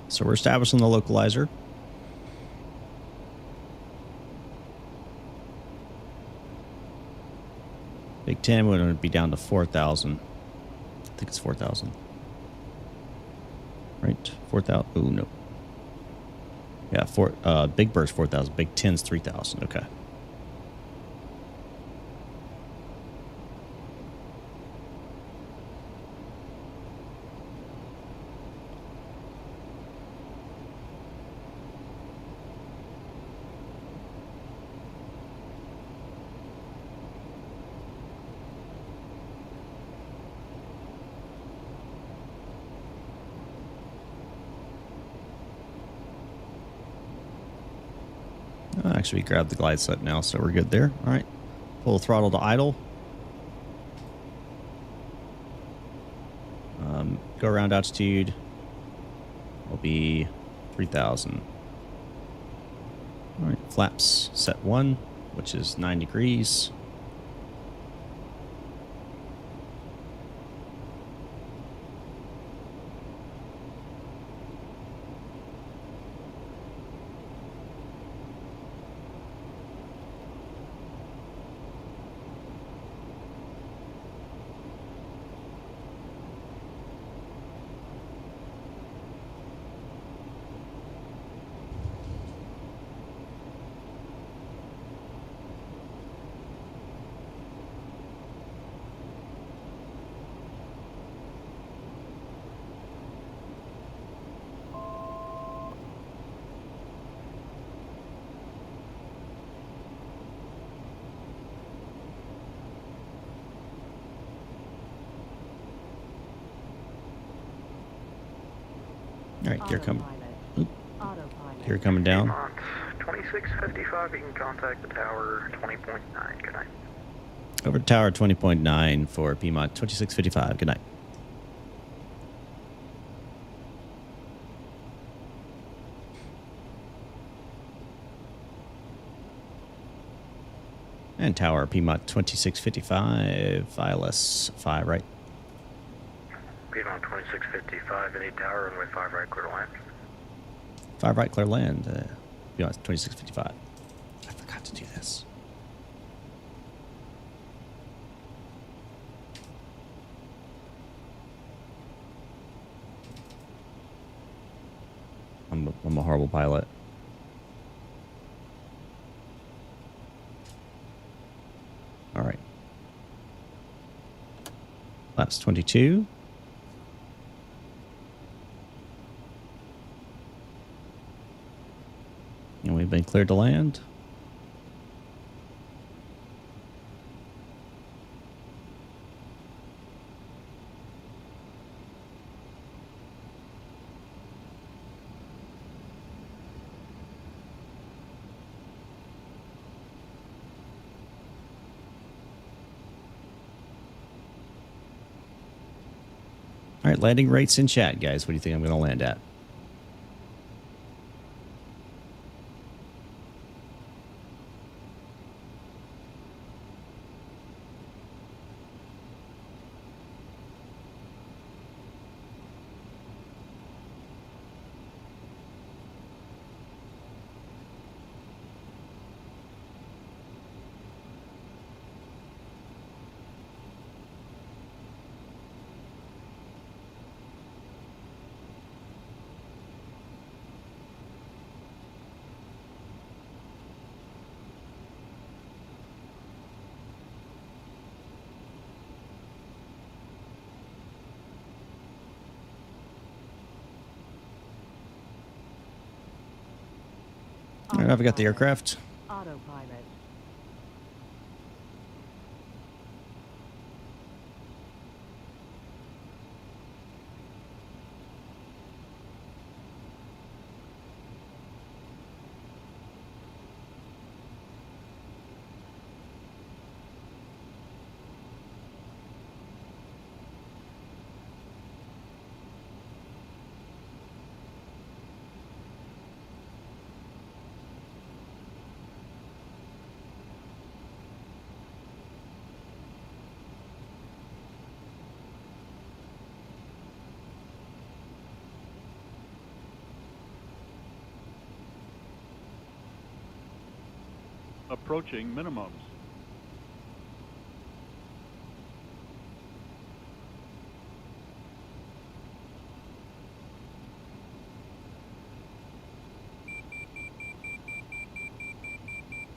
So we're establishing the localizer. Big 10 would be down to 4,000. I think it's 4,000. Right? 4,000. Oh, no. Yeah, Big Bird's 4,000. Big 10's 3,000. Okay. Actually, we grabbed the glide set now, so we're good there. All right. Pull the throttle to idle. Go around altitude. Will be 3,000. All right. Flaps set 1, which is 9 degrees. All right, here coming down. 2655, you can contact the tower 20.9. Good night. Over to tower 20.9 for Piedmont 2655. Good night. And tower Piedmont 2655, ILS 5, right? Piedmont on 2655, Indy Tower, runway 5 right, clear to land. 5 right, clear land. Be on 2655. I forgot to do this. I'm a horrible pilot. All right. That's 22. And we've been cleared to land. All right, landing rates in chat, guys. What do you think I'm going to land at? All right, I've got the aircraft. Autopilot. Approaching minimums.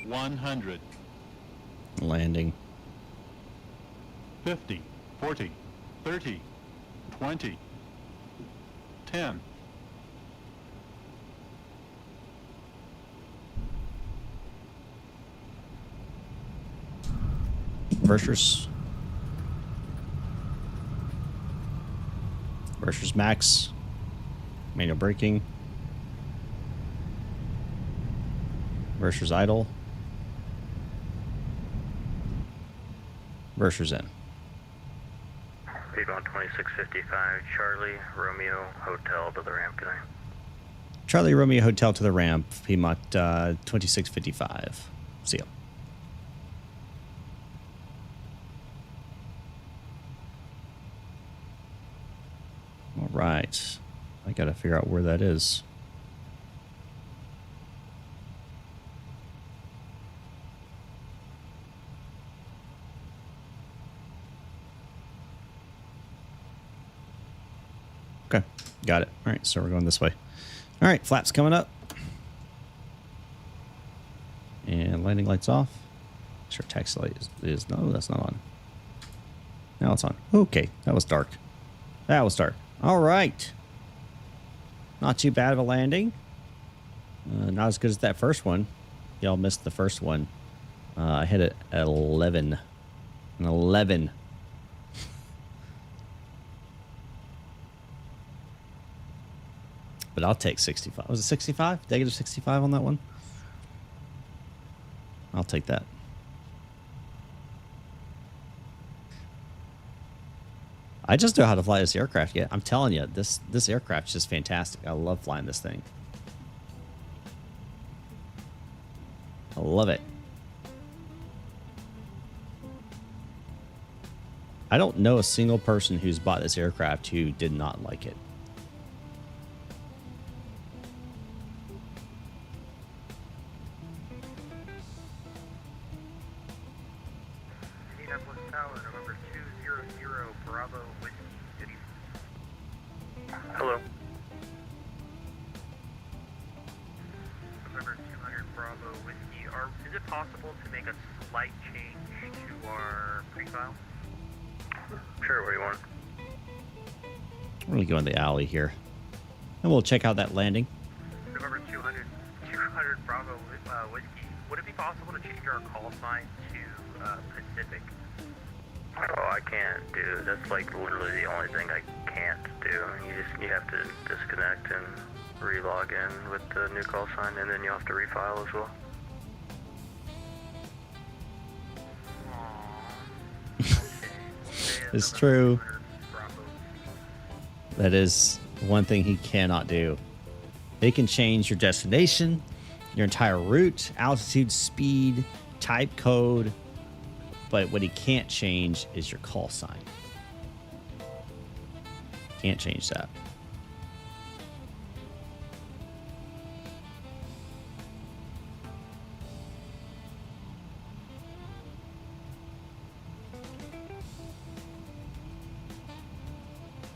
$100. Landing. 50, 40, 30, 20, 10. Reversers. Reversers max. Manual braking. Reversers idle. Reversers in. People on 2655, Charlie, Romeo, Hotel to the ramp, can I? Charlie Romeo Hotel to the ramp. Piedmont 2655. See ya. All right. I got to figure out where that is. Okay. Got it. All right. So we're going this way. All right. Flaps coming up. And landing lights off. Sure, taxi light is no, that's not on. Now it's on. Okay. That was dark. That was dark. All right. Not too bad of a landing. Not as good as that first one. Y'all missed the first one. I hit it at 11. An 11. But I'll take 65. Was it 65? Negative 65 on that one? I'll take that. I just know how to fly this aircraft. Yeah, I'm telling you, this aircraft is just fantastic. I love flying this thing. I love it. I don't know a single person who's bought this aircraft who did not like it. Indianapolis Tower, November 200 Bravo Whiskey City. Hello. November 200 Bravo Whiskey. Is it possible to make a slight change to our pre-file? Sure, what do you want? We're going to go in the alley here. And we'll check out that landing. November 200 Bravo Whiskey. Would it be possible to change our call sign to Pacific? Oh, I can't, dude. That's like literally the only thing I can't do. You have to disconnect and re-log in with the new call sign, and then you have to refile as well. It's true. That is one thing he cannot do. They can change your destination, your entire route, altitude, speed, type code, but what he can't change is your call sign. Can't change that.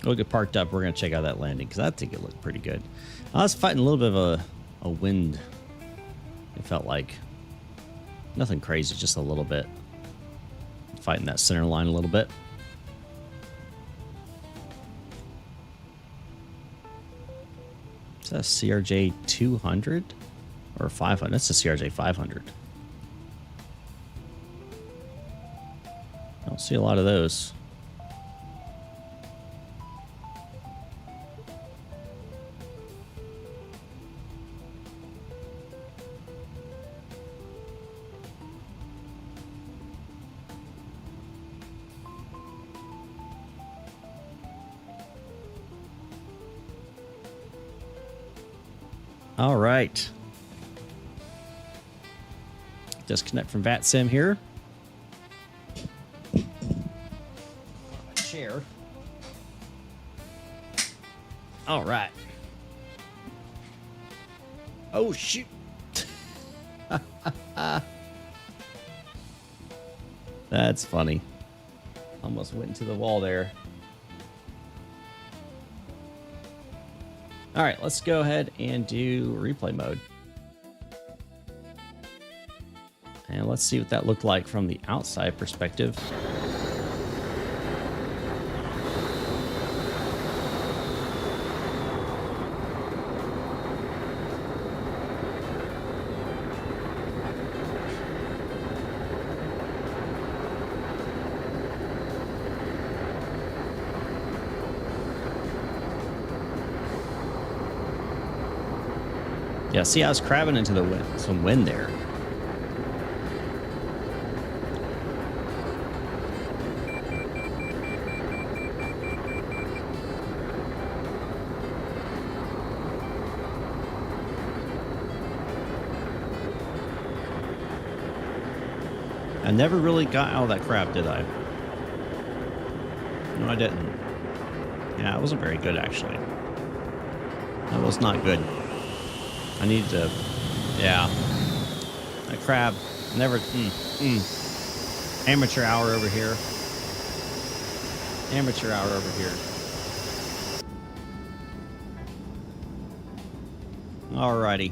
We'll get parked up. We're going to check out that landing because I think it looked pretty good. I was fighting a little bit of a wind. It felt like nothing crazy, just a little bit. Fighting that center line a little bit. Is that a CRJ 200 or 500? That's a CRJ 500. I don't see a lot of those. All right. Disconnect from VATSIM here. Chair. All right. Oh, shoot. That's funny. Almost went into the wall there. All right, let's go ahead and do replay mode. And let's see what that looked like from the outside perspective. Yeah, see, I was crabbing into the wind, some wind there. I never really got out of that crap, did I? No, I didn't. Yeah, it wasn't very good, actually. That was not good. I need to, yeah. That crab, never, Amateur hour over here. Amateur hour over here. Alrighty.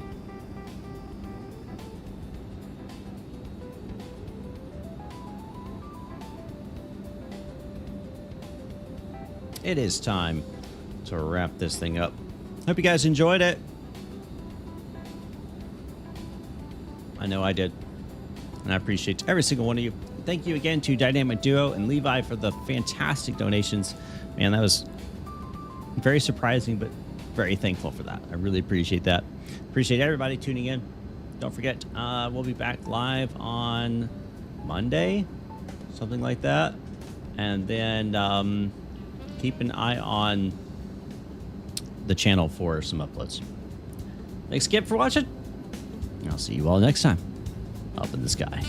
It is time to wrap this thing up. Hope you guys enjoyed it. I know I did. And I appreciate every single one of you. Thank you again to Dynamic Duo and Levi for the fantastic donations. Man, that was very surprising, but very thankful for that. I really appreciate that. Appreciate everybody tuning in. Don't forget, we'll be back live on Monday, something like that. And then keep an eye on the channel for some uploads. Thanks again for watching. I'll see you all next time up in the sky.